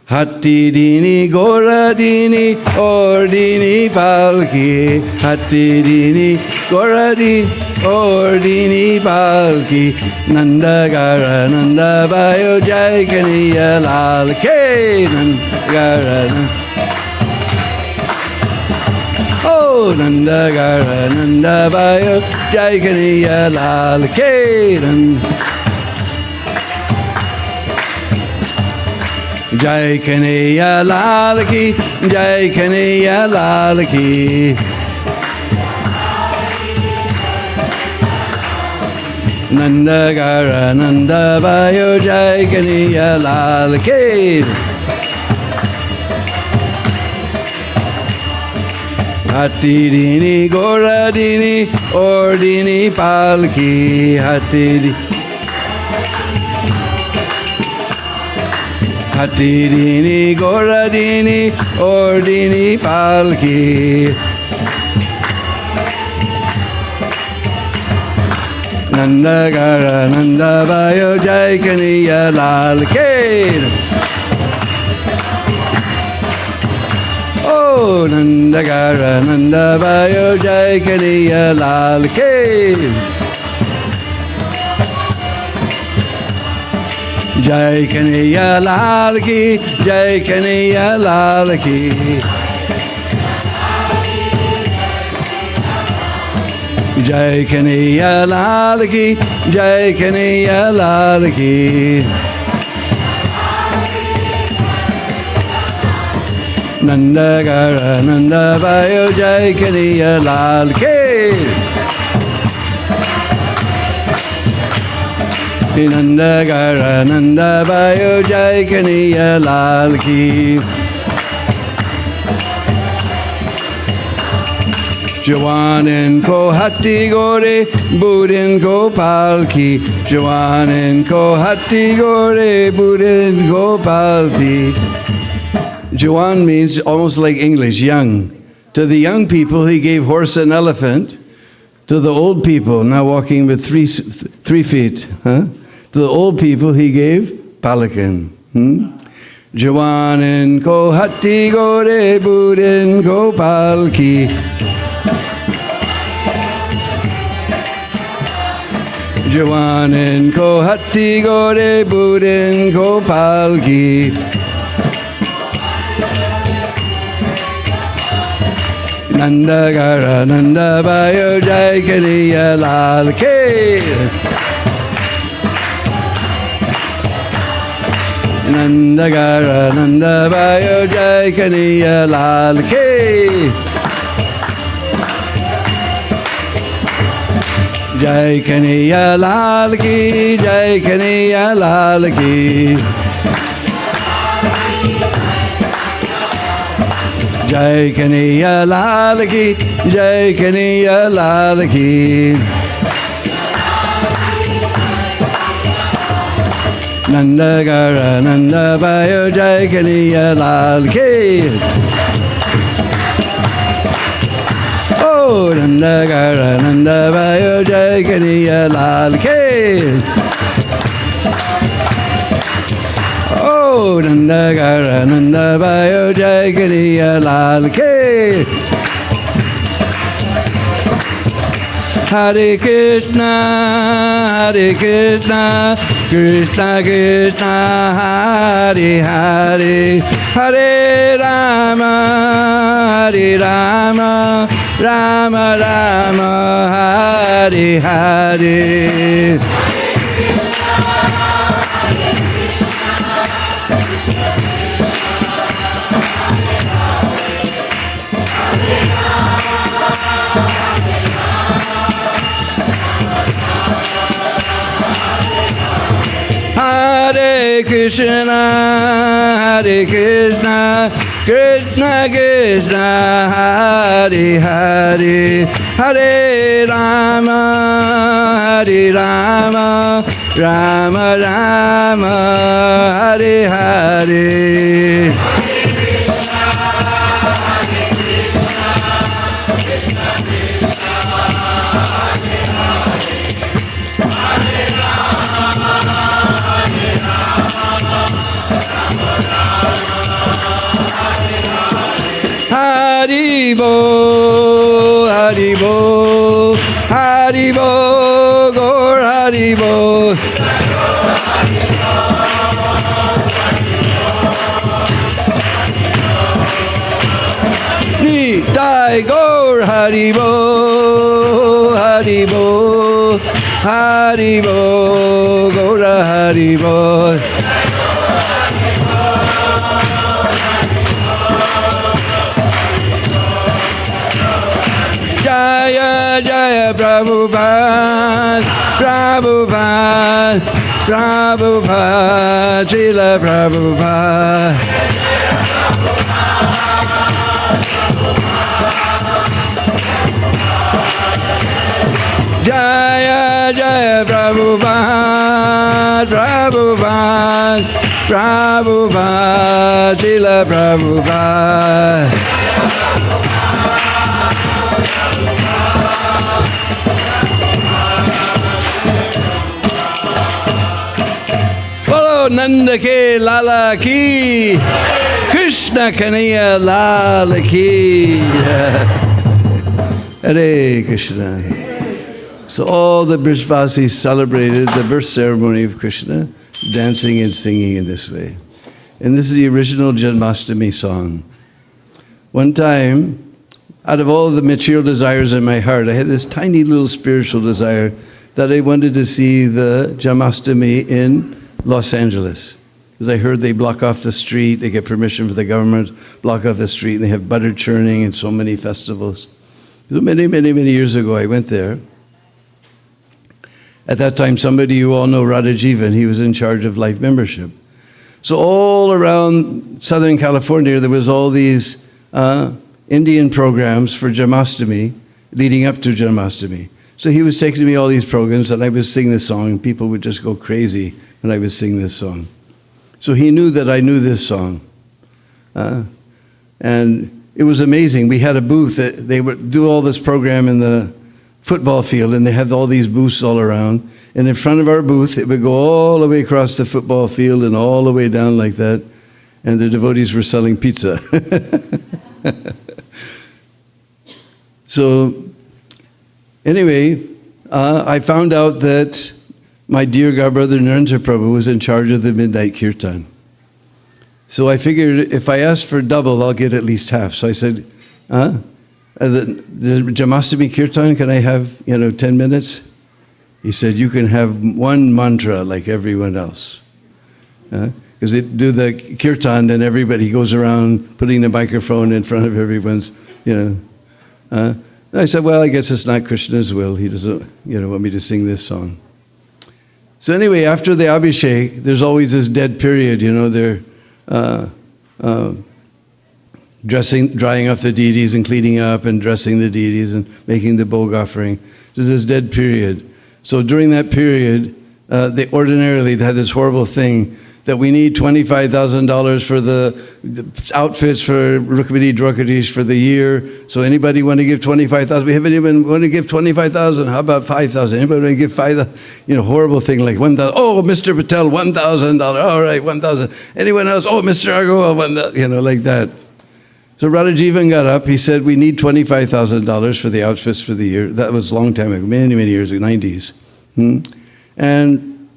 Hatidini, Goradini, Ordini, Palki. Hatidini, Goradini, Ordini, Palki. Nandagara, Nanda Bayo Jai Kaneya Lalaki. Nandagara, oh, Nandagara, Nanda Bayo Jai Kaneya Lalaki. Jai Kaneya Lalaki, Jai Kaneya Lalaki. Nandagara Nanda Bayo Jai Kaneya Lalaki. Hatidini, Goradini, Ordini, Palki. Hatidini, Goradini, Ordini, Palki. Nandagara Nanda Bayo Jai Kaneya Lalaki. Oh, Nandagara Nanda Bayo Jai Kaneya Lalaki. Jai Kanhaiya Lal ki, Jai Kanhaiya Lal ki. Jai Kanhaiya Lal ki, Jai Kanhaiya Lal ki. Nanda Gara Nanda Bayo, Jai Kanhaiya Lal ki. Nanda Gara Nanda Bayo, Jai Kanhaiya Lal ki. Jawanin ko hatti gore, Budin Gopal ki. Jawanin ko hatti gore, Budin Gopal ki. Jawan means almost like English, young. To the young people, he gave horse and elephant. To the old people, now walking with three feet, huh? To the old people, he gave palakan. Jawanin ko hatti gore, Budin Gopal ki. Jawanin ko hatti gore, Budin Gopal ki. Nanda Gara Nanda Bayo, Jai Kanhaiya Lal ki. Nanda Gara Nanda Bayo, Jai Kanhaiya Lal ki. Jai Kanhaiya Lal ki, Jai Kanhaiya Lal ki. Jai Kanhaiya Lal ki, Jai Kanhaiya Lal ki. Nanda Gara Nanda Bayo, Jai Kanhaiya Lal ki. Oh, Nanda Gara Nanda Bayo, Jai Kanhaiya Lal ki. Oh, Nanda Gara Nanda Bayo, Jai Kanhaiya Lal ki. Hare Krishna, Hare Krishna, Krishna Krishna, Hare Hare, Hare Rama, Hare Rama, Rama Rama, Hare Hare. Hare Krishna, Hare Krishna, Krishna Krishna, Hare Hare, Hare Rama, Hare Rama, Rama Rama, Hare Hare. Haribo, Haribo, Haribo, Gaur Haribo. Nitai Gaur Haribo, Haribo, Haribo, Gaur Haribo. Jaya Jaya Prabhupada, Prabhupada, Prabhupada, Srila Prabhupada. Jaya Jaya Prabhupada, Prabhupada, Prabhupada, Srila Prabhupada. Bolo Nanda ke Lala ki, Krishna Kanhaiya Lal ki. Hare Krishna. So all the Brishvasis celebrated the birth ceremony of Krishna. dancing and singing in this way. And this is the original Janmashtami song. One time, out of all the material desires in my heart, I had this tiny little spiritual desire that I wanted to see the Janmashtami in Los Angeles. Because I heard they block off the street, they get permission from the government, block off the street, and they have butter churning and so many festivals. So many, many, many years ago, I went there. At that time, somebody you all know, Radhajivan, he was in charge of life membership. So all around Southern California, there was all these Indian programs for Janmashtami, leading up to Janmashtami. So he was taking me all these programs, and I would sing this song, and people would just go crazy when I would sing this song. So he knew that I knew this song. And it was amazing. We had a booth. They would do all this program in the football field, and they had all these booths all around. And in front of our booth, it would go all the way across the football field and all the way down like that. And the devotees were selling pizza. So anyway, I found out that my dear godbrother Nanda Prabhu was in charge of the midnight kirtan. So I figured if I ask for double, I'll get at least half. So I said, the Janmashtami kirtan, can I have 10 minutes? He said, you can have one mantra like everyone else. Because they do the kirtan and everybody goes around putting the microphone in front of everyone's, I said, well, I guess it's not Krishna's will. He doesn't, want me to sing this song. So anyway, after the Abhishek, there's always this dead period, they're drying up the deities and cleaning up and dressing the deities and making the bhog offering. There's this dead period. So during that period, they ordinarily had this horrible thing that we need $25,000 for the outfits for Rukmini Draupadi's for the year. So anybody want to give $25,000? We haven't even want to give $25,000. How about $5,000? Anybody want to give $5,000? Horrible thing like $1,000. Oh, Mr. Patel, $1,000. All right, $1,000. Anyone else? Oh, Mr. Agarwal, $1,000. Like that. So Radhajivan got up. He said, we need $25,000 for the outfits for the year. That was a long time ago, many, many years ago, 90s. And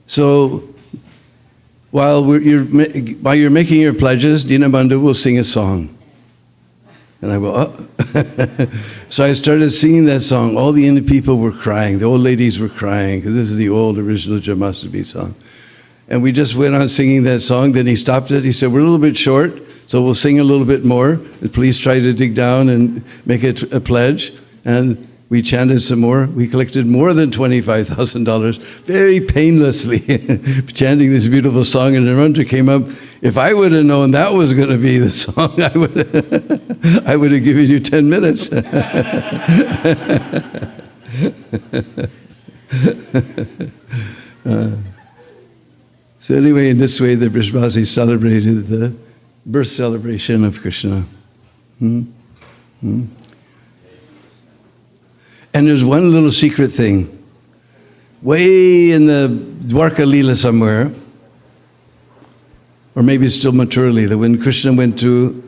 so while you're making your pledges, Dinabandhu will sing a song. And I go, oh. So I started singing that song. All the Indian people were crying. The old ladies were crying, because this is the old original Janmashtami song. And we just went on singing that song. Then he stopped it. He said, we're a little bit short, so we'll sing a little bit more. Please try to dig down and make it a pledge. And we chanted some more. We collected more than $25,000 very painlessly, chanting this beautiful song. And Narendra came up. If I would have known that was going to be the song, I would have given you 10 minutes. So anyway, in this way, the Brajbasis celebrated the birth celebration of Krishna. And there's one little secret thing. Way in the Dwarka Leela somewhere, or maybe it's still Mathura Leela, when Krishna went to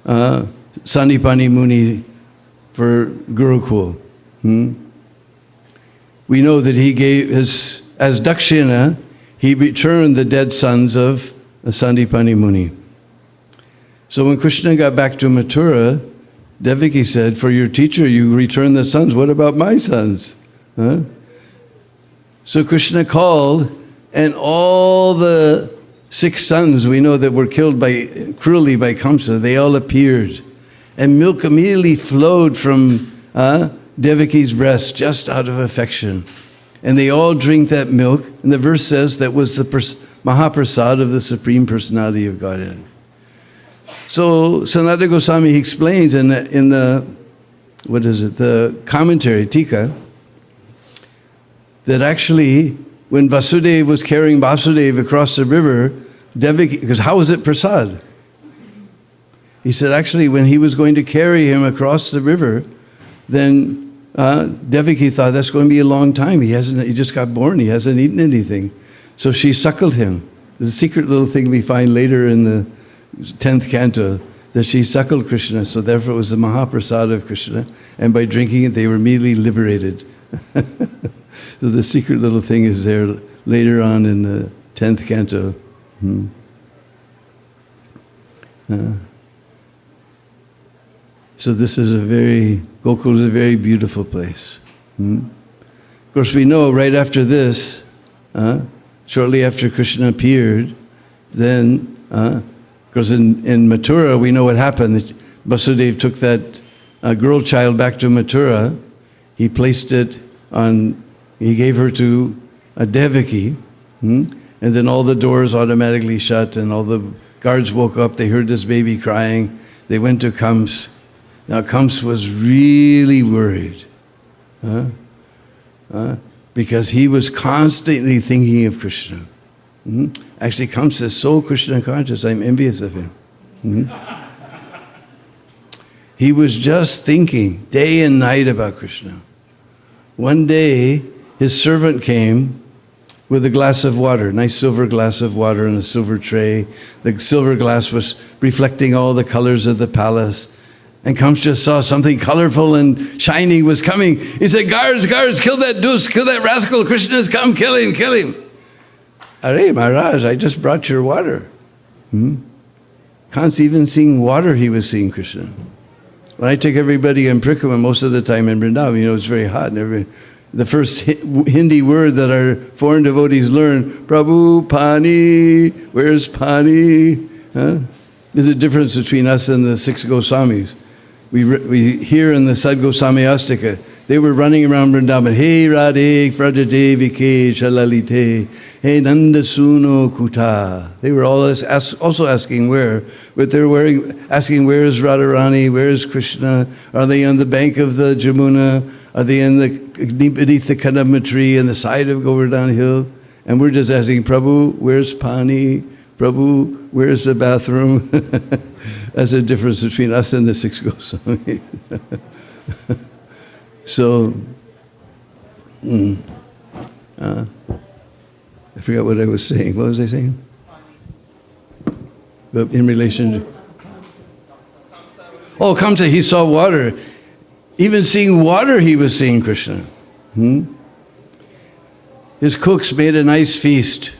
Sandipani Muni for Gurukul, we know that he gave as Dakshina, he returned the dead sons of Sandipani Muni. So when Krishna got back to Mathura, Devaki said, for your teacher, you return the sons. What about my sons? So Krishna called, and all the 6 sons we know that were killed cruelly by Kamsa, they all appeared. And milk immediately flowed from Devaki's breast just out of affection. And they all drink that milk. And the verse says that was the Mahaprasad of the Supreme Personality of Godhead. So Sanatana Goswami explains in the commentary, Tika, that actually when Vasudeva was carrying Vasudeva across the river, Devaki, because how was it prasad? He said actually when he was going to carry him across the river, then Devaki thought that's going to be a long time. He just got born. He hasn't eaten anything. So she suckled him. There's a secret little thing we find later in the 10th canto, that she suckled Krishna. So therefore it was the Mahaprasad of Krishna. And by drinking it, they were immediately liberated. So the secret little thing is there later on in the 10th canto. So this is Gokul is a very beautiful place. Of course, we know right after this, shortly after Krishna appeared, then, because in Mathura, we know what happened. Vasudeva took that girl child back to Mathura. He placed it he gave her to Devaki, and then all the doors automatically shut, and all the guards woke up. They heard this baby crying. They went to Kams. Now, Kams was really worried, because he was constantly thinking of Krishna. Actually, Kams is so Krishna conscious, I'm envious of him. He was just thinking day and night about Krishna. One day, his servant came with a glass of water, nice silver glass of water in a silver tray. The silver glass was reflecting all the colors of the palace. And Kams just saw something colorful and shiny was coming. He said, guards, kill that dus, kill that rascal. Krishna has come, kill him. Arey, Maharaj, I just brought your water. Kans even seeing water, he was seeing Krishna. When I take everybody in Prikrama, most of the time in Vrindavan, it's very hot. And the first Hindi word that our foreign devotees learn, Prabhu, Pani, where's Pani? There's a difference between us and the 6 Goswamis. We hear in the Sad Goswami Astika, they were running around Vrindavan, Hey Radhe, Vrajadevi Ke Shalalite, Hey Nanda Suno Kuta. They were also asking where, but they're asking where is Radharani, where is Krishna? Are they on the bank of the Jamuna? Are they beneath the Kadamba tree on the side of Govardhan Hill? And we're just asking, Prabhu, where's Pani? Prabhu, where's the bathroom? That's the difference between us and the 6 Goswami. So, I forgot what I was saying. What was I saying? But in relation to... Oh, Kamsa, he saw water. Even seeing water, he was seeing Krishna. His cooks made a nice feast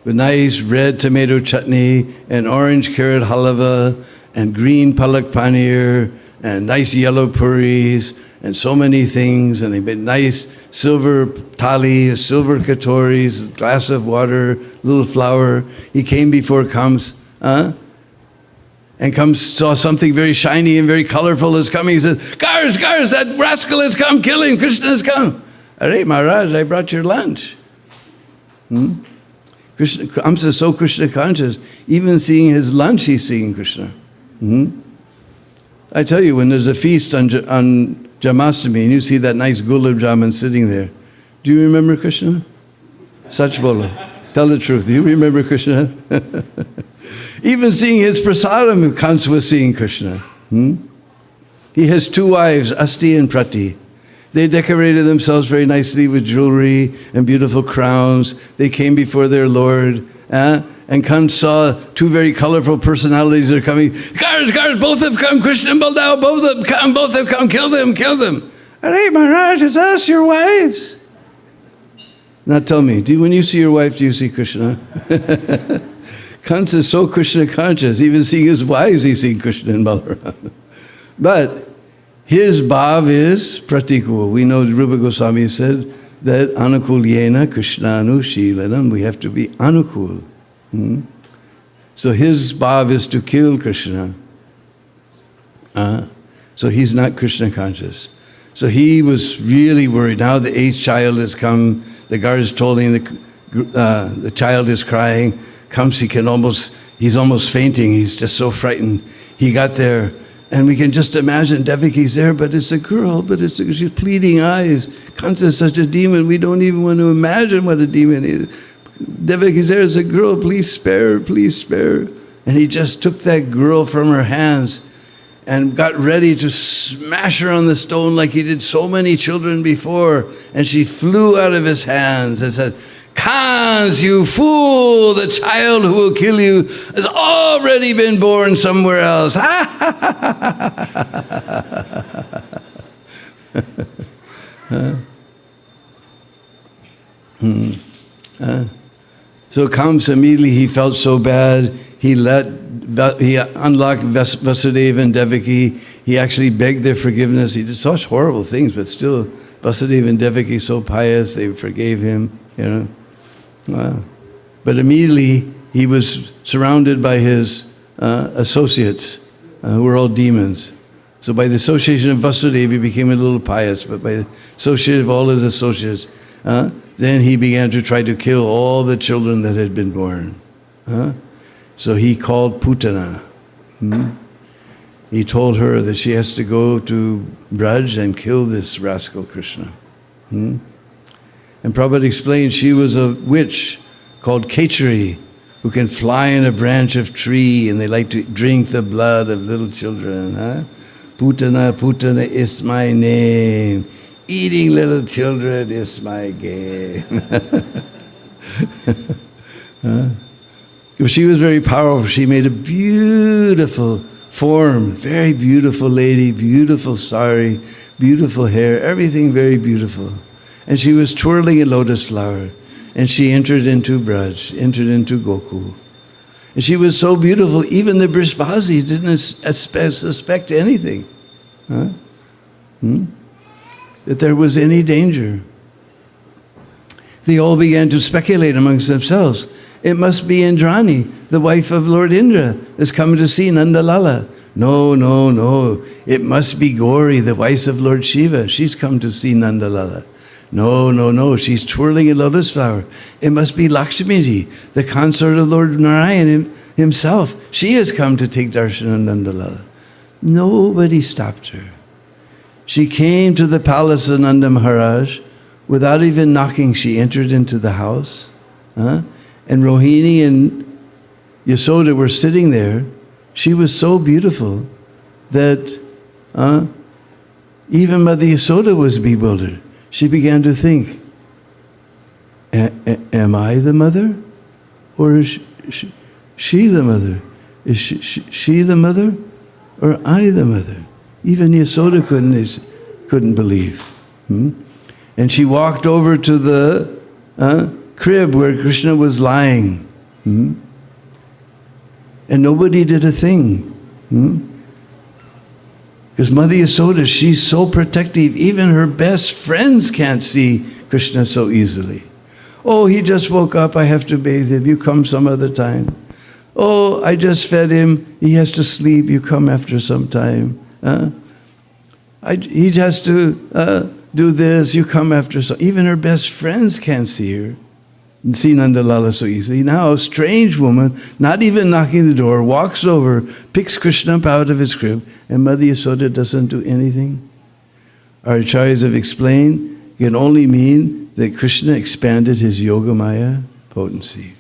with nice red tomato chutney and orange carrot halava and green palak paneer and nice yellow puris and so many things. And they made nice silver thali, silver katoris, a glass of water, little flour. He came before Kams, and Kams saw something very shiny and very colorful is coming. He said, guards, that rascal has come, kill him, Krishna has come. Arey, Maharaj, I brought your lunch. Krishna, Kamsa is so Krishna conscious, even seeing his lunch, he's seeing Krishna. I tell you, when there's a feast on Janmashtami and you see that nice gulab jamun sitting there, do you remember Krishna? Sach bolo. Tell the truth. Do you remember Krishna? Even seeing his prasadam, Kamsa was seeing Krishna. He has 2 wives, Asti and Prati. They decorated themselves very nicely with jewelry and beautiful crowns. They came before their Lord. And Kans saw 2 very colorful personalities that are coming. Guards, both have come. Krishna and Baldao, both have come. Kill them. Arey, Maharaj, it's us, your wives. Now tell me, when you see your wife, do you see Krishna? Kans is so Krishna conscious. Even seeing his wives, he's seeing Krishna and Balaram. But his bhav is pratikul. We know Rupa Goswami said that anukulyena krishnanu shilanam. We have to be anukul. So his bhav is to kill Krishna. So he's not Krishna conscious. So he was really worried. Now the 8th child has come. The guards told him the child is crying. Comes, he's almost fainting. He's just so frightened. He got there, and we can just imagine Devaki's there, but it's a girl, she's pleading eyes. Kamsa is such a demon, we don't even want to imagine what a demon is. Devaki's there as a girl, please spare. And he just took that girl from her hands and got ready to smash her on the stone like he did so many children before. And she flew out of his hands and said, Kans, you fool, the child who will kill you has already been born somewhere else. So Kamsa immediately, he felt so bad, he unlocked Vasudeva and Devaki. He actually begged their forgiveness. He did such horrible things, but still, Vasudeva and Devaki, so pious, they forgave him, But immediately, he was surrounded by his associates, who were all demons. So by the association of Vasudeva, he became a little pious, but by the association of all his associates, then he began to try to kill all the children that had been born. So he called Putana. He told her that she has to go to Braj and kill this rascal Krishna. And Prabhupada explained she was a witch called Kechari, who can fly in a branch of tree, and they like to drink the blood of little children. Putana, Putana is my name. Eating little children is my game. She was very powerful. She made a beautiful form, very beautiful lady, beautiful sari, beautiful hair, everything very beautiful. And she was twirling a lotus flower. And she entered into Braj, entered into Gokul. And she was so beautiful, even the Brishbasis didn't suspect anything. That there was any danger. They all began to speculate amongst themselves. It must be Indrani, the wife of Lord Indra, is coming to see Nanda Lala. No, no, no. It must be Gauri, the wife of Lord Shiva. She's come to see Nanda Lala. No, no, no. She's twirling a lotus flower. It must be Lakshmiji, the consort of Lord Narayan himself. She has come to take darshan of Nanda Lala. Nobody stopped her. She came to the palace of Nanda Maharaj. Without even knocking, she entered into the house. And Rohini and Yasoda were sitting there. She was so beautiful that even Mother Yasoda was bewildered. She began to think, am I the mother? Or is she the mother? Is she the mother? Or I the mother? Even Yasoda couldn't believe. And she walked over to the crib where Krishna was lying. And nobody did a thing. Because Mother Yasoda, she's so protective. Even her best friends can't see Krishna so easily. Oh, he just woke up, I have to bathe him. You come some other time. Oh, I just fed him. He has to sleep. You come after some time. He has to do this. You come after some. Even her best friends can't see her. And see Nanda Lala so easily. Now, a strange woman, not even knocking the door, walks over, picks Krishna up out of his crib, and Mother Yasoda doesn't do anything. Our acharyas have explained it can only mean that Krishna expanded his Yogamaya potency.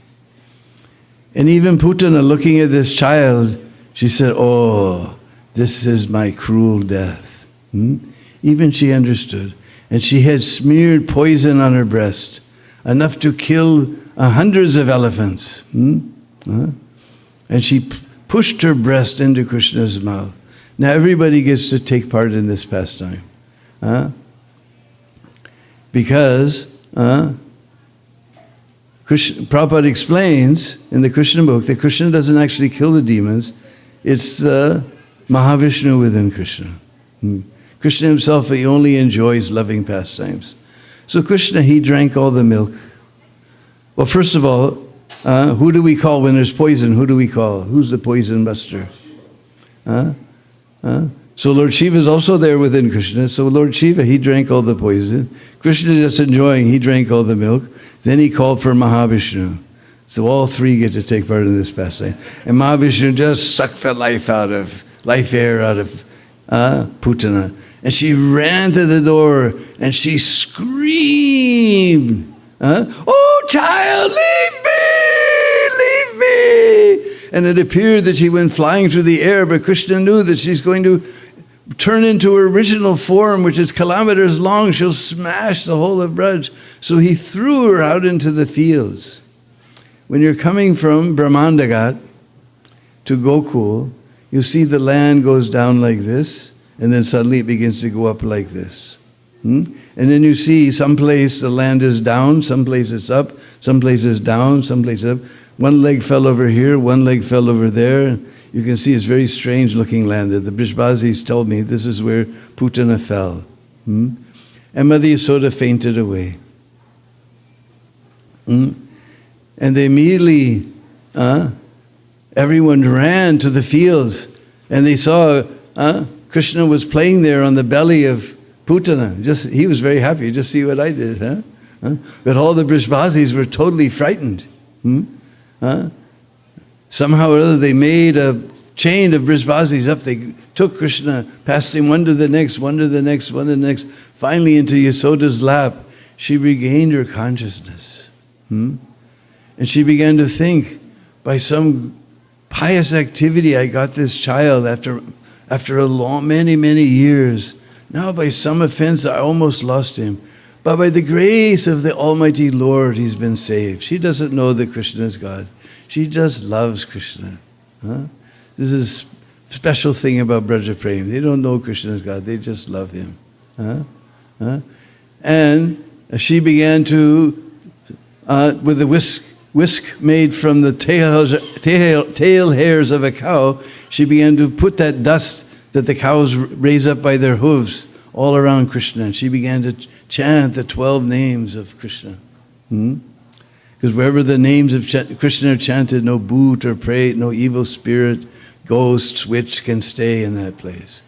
And even Putana, looking at this child, she said, oh, this is my cruel death. Even she understood. And she had smeared poison on her breast, enough to kill hundreds of elephants. And she pushed her breast into Krishna's mouth. Now everybody gets to take part in this pastime. Because Prabhupada explains in the Krishna book that Krishna doesn't actually kill the demons. It's Mahavishnu within Krishna. Krishna himself, he only enjoys loving pastimes. So Krishna, he drank all the milk. Well, first of all, who do we call when there's poison? Who do we call? Who's the poison buster? So Lord Shiva is also there within Krishna. So Lord Shiva, he drank all the poison. Krishna just enjoying, he drank all the milk. Then he called for Mahavishnu. So all three get to take part in this pastime. And Mahavishnu just sucked the life air out of Putana. And she ran to the door and she screamed, oh child, leave me. And it appeared that she went flying through the air, but Krishna knew that she's going to turn into her original form, which is kilometers long. She'll smash the whole of Braj. So he threw her out into the fields. When you're coming from Brahmandagat to Gokul, you see the land goes down like this, and then suddenly it begins to go up like this. And then you see someplace the land is down, someplace it's up, someplace it's down, someplace up. One leg fell over here, one leg fell over there. You can see it's very strange looking land. The Brishbasis told me this is where Putana fell. And Mother Yasoda fainted away. And they immediately, everyone ran to the fields and they saw Krishna was playing there on the belly of Putana. He was very happy. Just see what I did, But all the Brishbasis were totally frightened. Somehow or other they made a chain of Brishbasis up. They took Krishna, passed him one to the next, one to the next, one to the next. Finally into Yasoda's lap, she regained her consciousness. And she began to think, by some pious activity I got this child after a long, many, many years. Now by some offense I almost lost him. But by the grace of the Almighty Lord, he's been saved. She doesn't know that Krishna is God. She just loves Krishna. This is a special thing about Braja Prem. They don't know Krishna is God. They just love him. And she began to, with the whisk made from the tail hairs of a cow, she began to put that dust that the cows raise up by their hooves all around Krishna. And she began to chant the 12 names of Krishna. Because wherever the names of Krishna are chanted, no bhoot or pret, no evil spirit, ghosts, witch can stay in that place.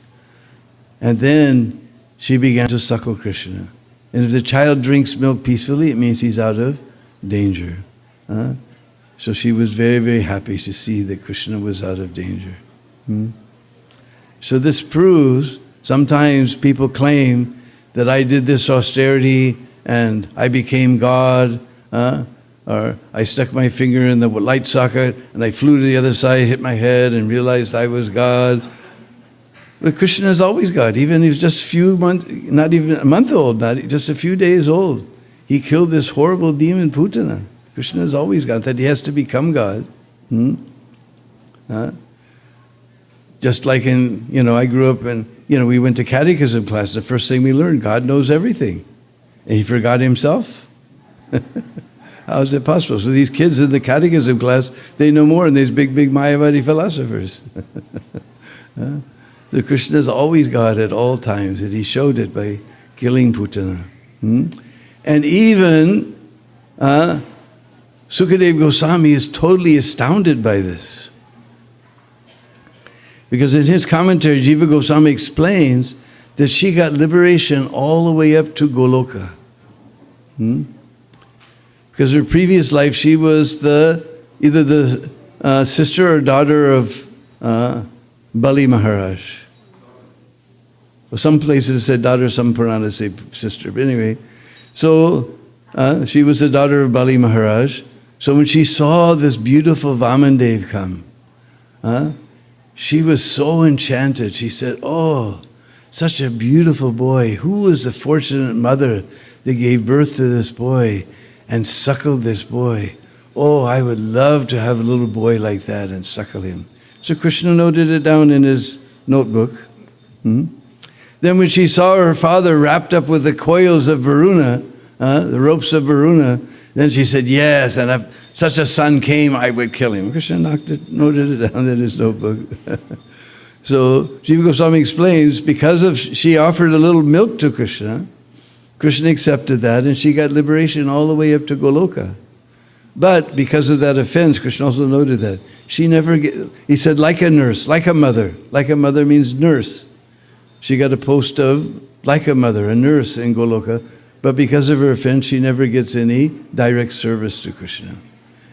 And then she began to suckle Krishna. And if the child drinks milk peacefully, it means he's out of danger. So she was very, very happy to see that Krishna was out of danger. So this proves, sometimes people claim that I did this austerity and I became God, or I stuck my finger in the light socket and I flew to the other side, hit my head and realized I was God. But Krishna is always God. Even he was just a few months, not even a month old, just a few days old. He killed this horrible demon Putana. Krishna is always God, that he has to become God. Just like I grew up and, we went to catechism class. The first thing we learned, God knows everything. And he forgot himself? How is it possible? So these kids in the catechism class, they know more than these big, big Mayavadi philosophers. The Krishna is always God at all times, and he showed it by killing Putana. And even Sukadev Goswami is totally astounded by this. Because in his commentary, Jiva Goswami explains that she got liberation all the way up to Goloka. Because her previous life, she was either the sister or daughter of Bali Maharaj. Well, some places said daughter, some Puranas say sister. But anyway, so she was the daughter of Bali Maharaj. So when she saw this beautiful Vamandev come, she was so enchanted. She said, "Oh, such a beautiful boy. Who was the fortunate mother that gave birth to this boy and suckled this boy? Oh, I would love to have a little boy like that and suckle him." So Krishna noted it down in his notebook. Then when she saw her father wrapped up with the coils of Varuna, the ropes of Varuna, then she said, "Yes, and if such a son came, I would kill him." Krishna noted it down in his notebook. So Jiva Goswami explains, because she offered a little milk to Krishna, Krishna accepted that, and she got liberation all the way up to Goloka. But because of that offense, Krishna also noted that she he said, like a nurse, like a mother. Like a mother means nurse. She got a post of like a mother, a nurse in Goloka. But because of her offense, she never gets any direct service to Krishna.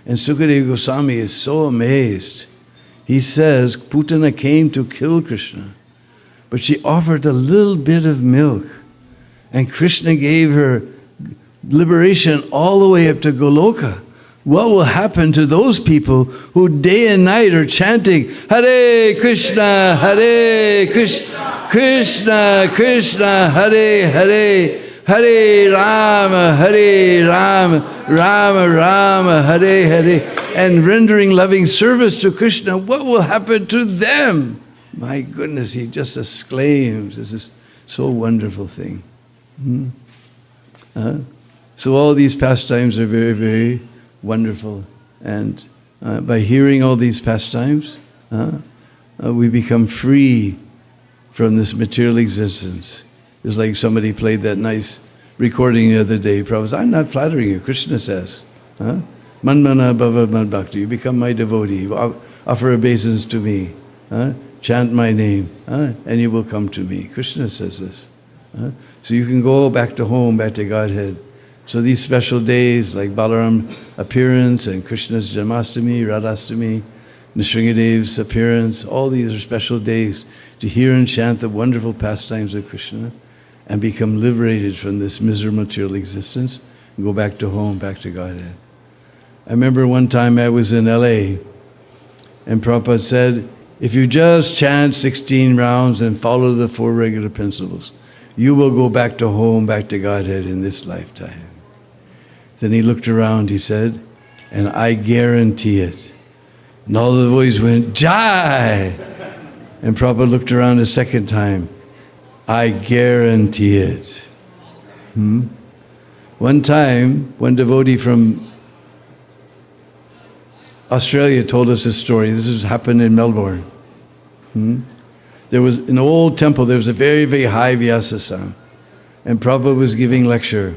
And Sukadeva Goswami is so amazed. He says, Putana came to kill Krishna, but she offered a little bit of milk. And Krishna gave her liberation all the way up to Goloka. What will happen to those people who day and night are chanting, Hare Krishna, Hare Krishna, Krishna Krishna, Hare Hare, Hare Rama, Hare Rama, Rama Rama, Hare Hare, and rendering loving service to Krishna? What will happen to them? My goodness, he just exclaims. This is so wonderful thing. So all these pastimes are very, very wonderful. And by hearing all these pastimes, we become free from this material existence. It's like somebody played that nice recording the other day. Prabhupada said, I'm not flattering you, Krishna says. Manmana bhava madbhakti, you become my devotee. Offer obeisance to me. Chant my name, and you will come to me. Krishna says this. So you can go back to home, back to Godhead. So these special days like Balaram appearance and Krishna's Janmashtami, Radhastami, Nrsingadev's appearance, all these are special days to hear and chant the wonderful pastimes of Krishna and become liberated from this miserable material existence and go back to home, back to Godhead. I remember one time I was in LA and Prabhupada said, if you just chant 16 rounds and follow the 4 regular principles, you will go back to home, back to Godhead in this lifetime. Then he looked around, he said, and I guarantee it. And all the boys went, Jai! And Prabhupada looked around a second time. I guarantee it. One time, one devotee from Australia told us this story. This has happened in Melbourne. There was an old temple, there was a very, very high Vyasa-san. And Prabhupada was giving lecture.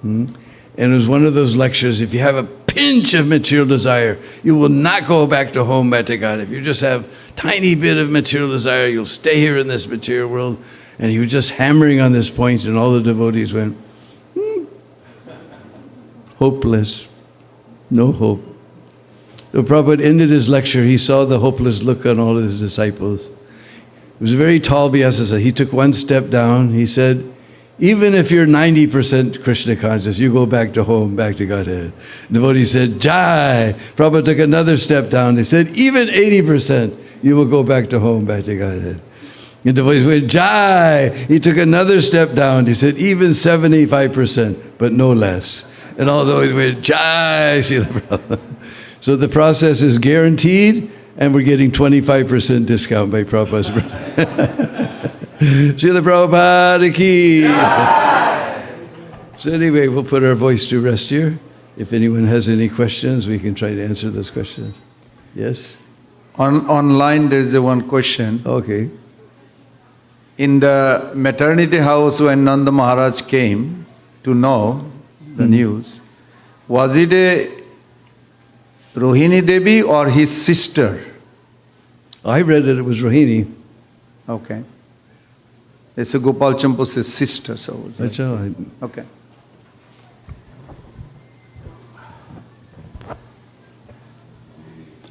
And it was one of those lectures, if you have a pinch of material desire, you will not go back to home, back to God. If you just have a tiny bit of material desire, you'll stay here in this material world. And he was just hammering on this point, and all the devotees went, hopeless, no hope. So Prabhupada ended his lecture, he saw the hopeless look on all of his disciples. It was a very tall Vyasa. He took one step down, he said, even if you're 90% Krishna conscious, you go back to home, back to Godhead. The devotee said, Jai! Prabhupada took another step down. They said, even 80%, you will go back to home, back to Godhead. The devotees went, Jai! He took another step down. He said, even 75%, but no less. And all the devotees went, Jai! Srila Prabhupada. So the process is guaranteed, and we're getting 25% discount by Prabhupada's. Srila Prabhupada ki. So anyway, we'll put our voice to rest here. If anyone has any questions, we can try to answer those questions. Yes? Online there is one question. Okay. In the maternity house when Nanda Maharaj came to know the news, was it a Rohini Devi or his sister? I read that it was Rohini. Okay. It's a Gopal Champo's sister, so That's all right. okay.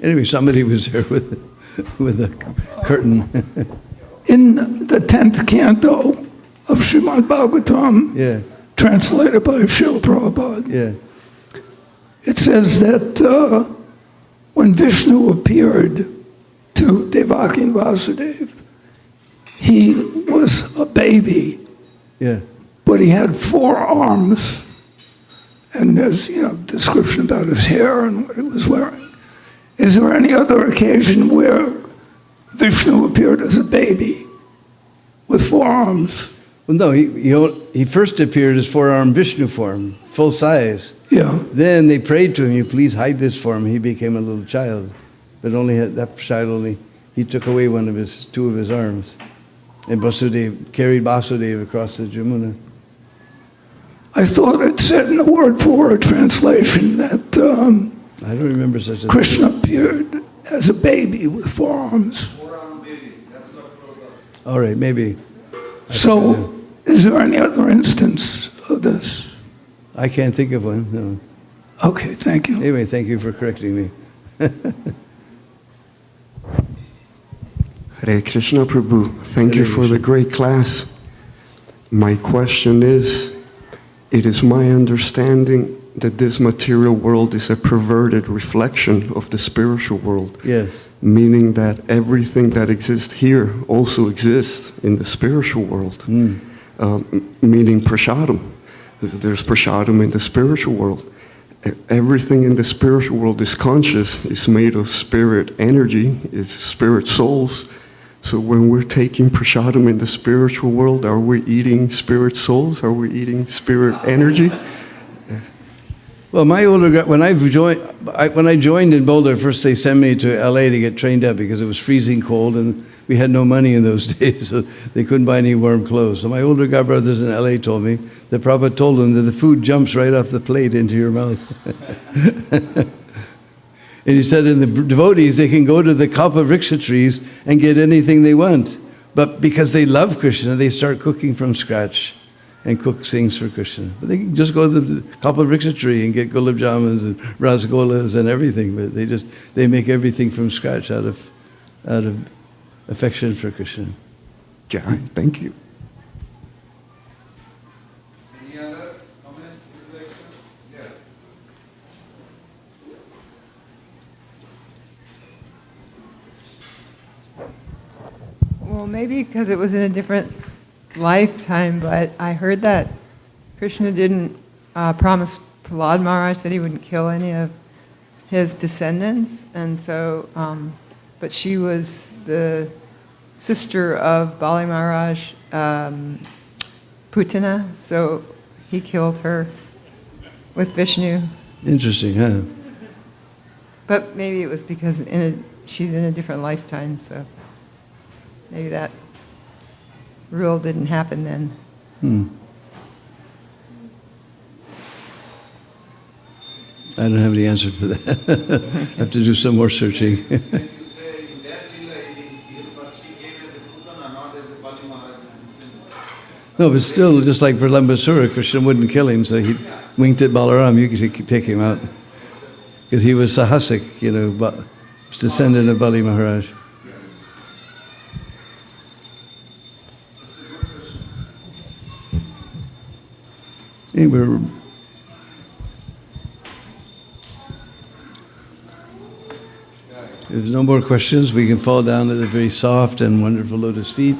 Anyway, somebody was there with a curtain. In the 10th canto of Srimad Bhagavatam, Yeah, translated by Srila Prabhupada, yeah. it says that when Vishnu appeared to Devaki and Vasudeva, he was a baby, Yeah. but he had 4 arms, and there's description about his hair and what he was wearing. Is there any other occasion where Vishnu appeared as a baby with 4 arms? Well, no, he first appeared as 4-armed Vishnu form, full size. Yeah. Then they prayed to him, you please hide this form. He became a little child, but only had that child only. He took away 2 of his arms, and Vasudeva carried Vasudeva across the Jamuna. I thought it said in the word for word translation that I don't remember such a Krishna appeared as a baby with 4 arms. All right, maybe. So, is there any other instance of this? I can't think of one, no. Okay, thank you. Anyway, thank you for correcting me. Hare Krishna Prabhu, thank you for the great class. My question is, it is my understanding that this material world is a perverted reflection of the spiritual world. Yes. Meaning that everything that exists here also exists in the spiritual world. Meaning prasadam. There's prasadam in the spiritual world. Everything in the spiritual world is conscious, is made of spirit energy, is spirit souls. So when we're taking prasadam in the spiritual world, are we eating spirit souls? Are we eating spirit energy? Well, my older when I joined in Boulder, first they sent me to LA to get trained up because it was freezing cold and we had no money in those days, so they couldn't buy any warm clothes. So my older god brothers in LA told me that Prabhupada told them that the food jumps right off the plate into your mouth. And he said in the devotees, they can go to the kalpa vriksha trees and get anything they want. But because they love Krishna, they start cooking from scratch and cook things for Krishna. But they can just go to the kalpa vriksha tree and get gulab jamuns and rasagollas and everything. But they make everything from scratch out of affection for Krishna. Jai, thank you. Any other comment, reflection? Yeah. Well, maybe because it was in a different lifetime, but I heard that Krishna didn't promise Prahlad Maharaj that he wouldn't kill any of his descendants, and so, but she was the sister of Bali Maharaj, Putana, so he killed her with Vishnu. Interesting, huh? But maybe it was because she's in a different lifetime, so maybe that rule didn't happen then. I don't have any answer for that. I have to do some more searching. No, but still, just like for Lambasura, Krishna wouldn't kill him, so he winked at Balaram, you could take him out. Because he was Sahasik, descendant of Bali Maharaj. Anyway, if there's no more questions, we can fall down at the very soft and wonderful lotus feet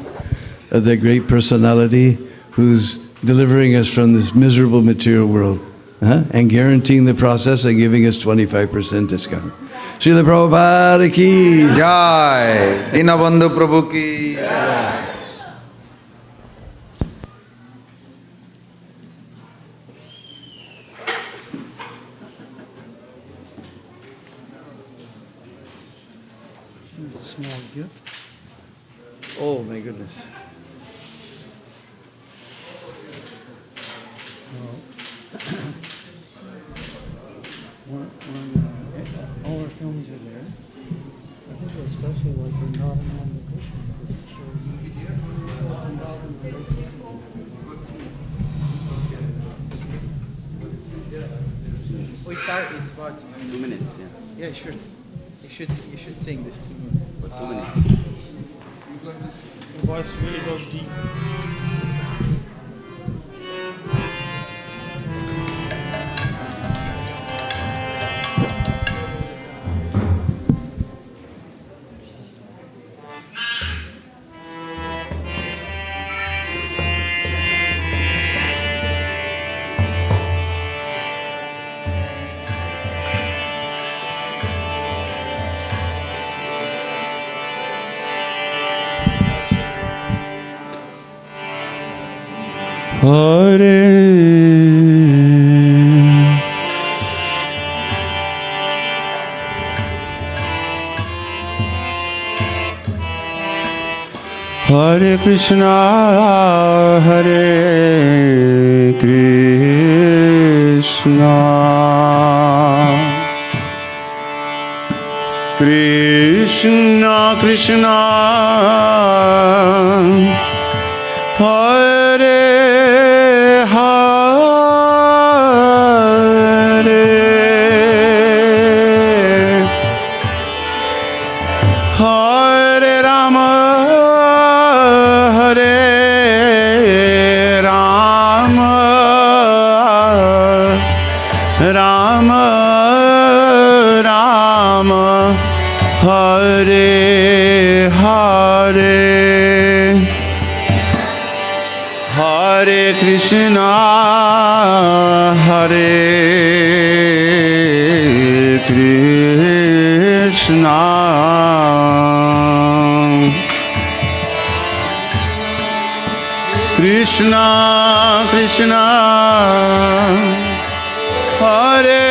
of that great personality who's delivering us from this miserable material world and guaranteeing the process and giving us 25% discount. Srila Prabhupada ki Jai! Dinabandhu Prabhu ki Jai! Small gift. Oh my goodness. When all our films are there, I think especially like the Nanda Krishna. Oh, it's about 2 minutes, yeah. Yeah, sure. You should sing this too. For 2 minutes. Your voice really goes deep. Hare Hare Krishna, Hare Krishna, Krishna Krishna, Hare Hare, Hare Rama, Hare Rama, Rama Rama, Hare Hare, Hare Krishna, Hare Krishna, Krishna, Krishna Hare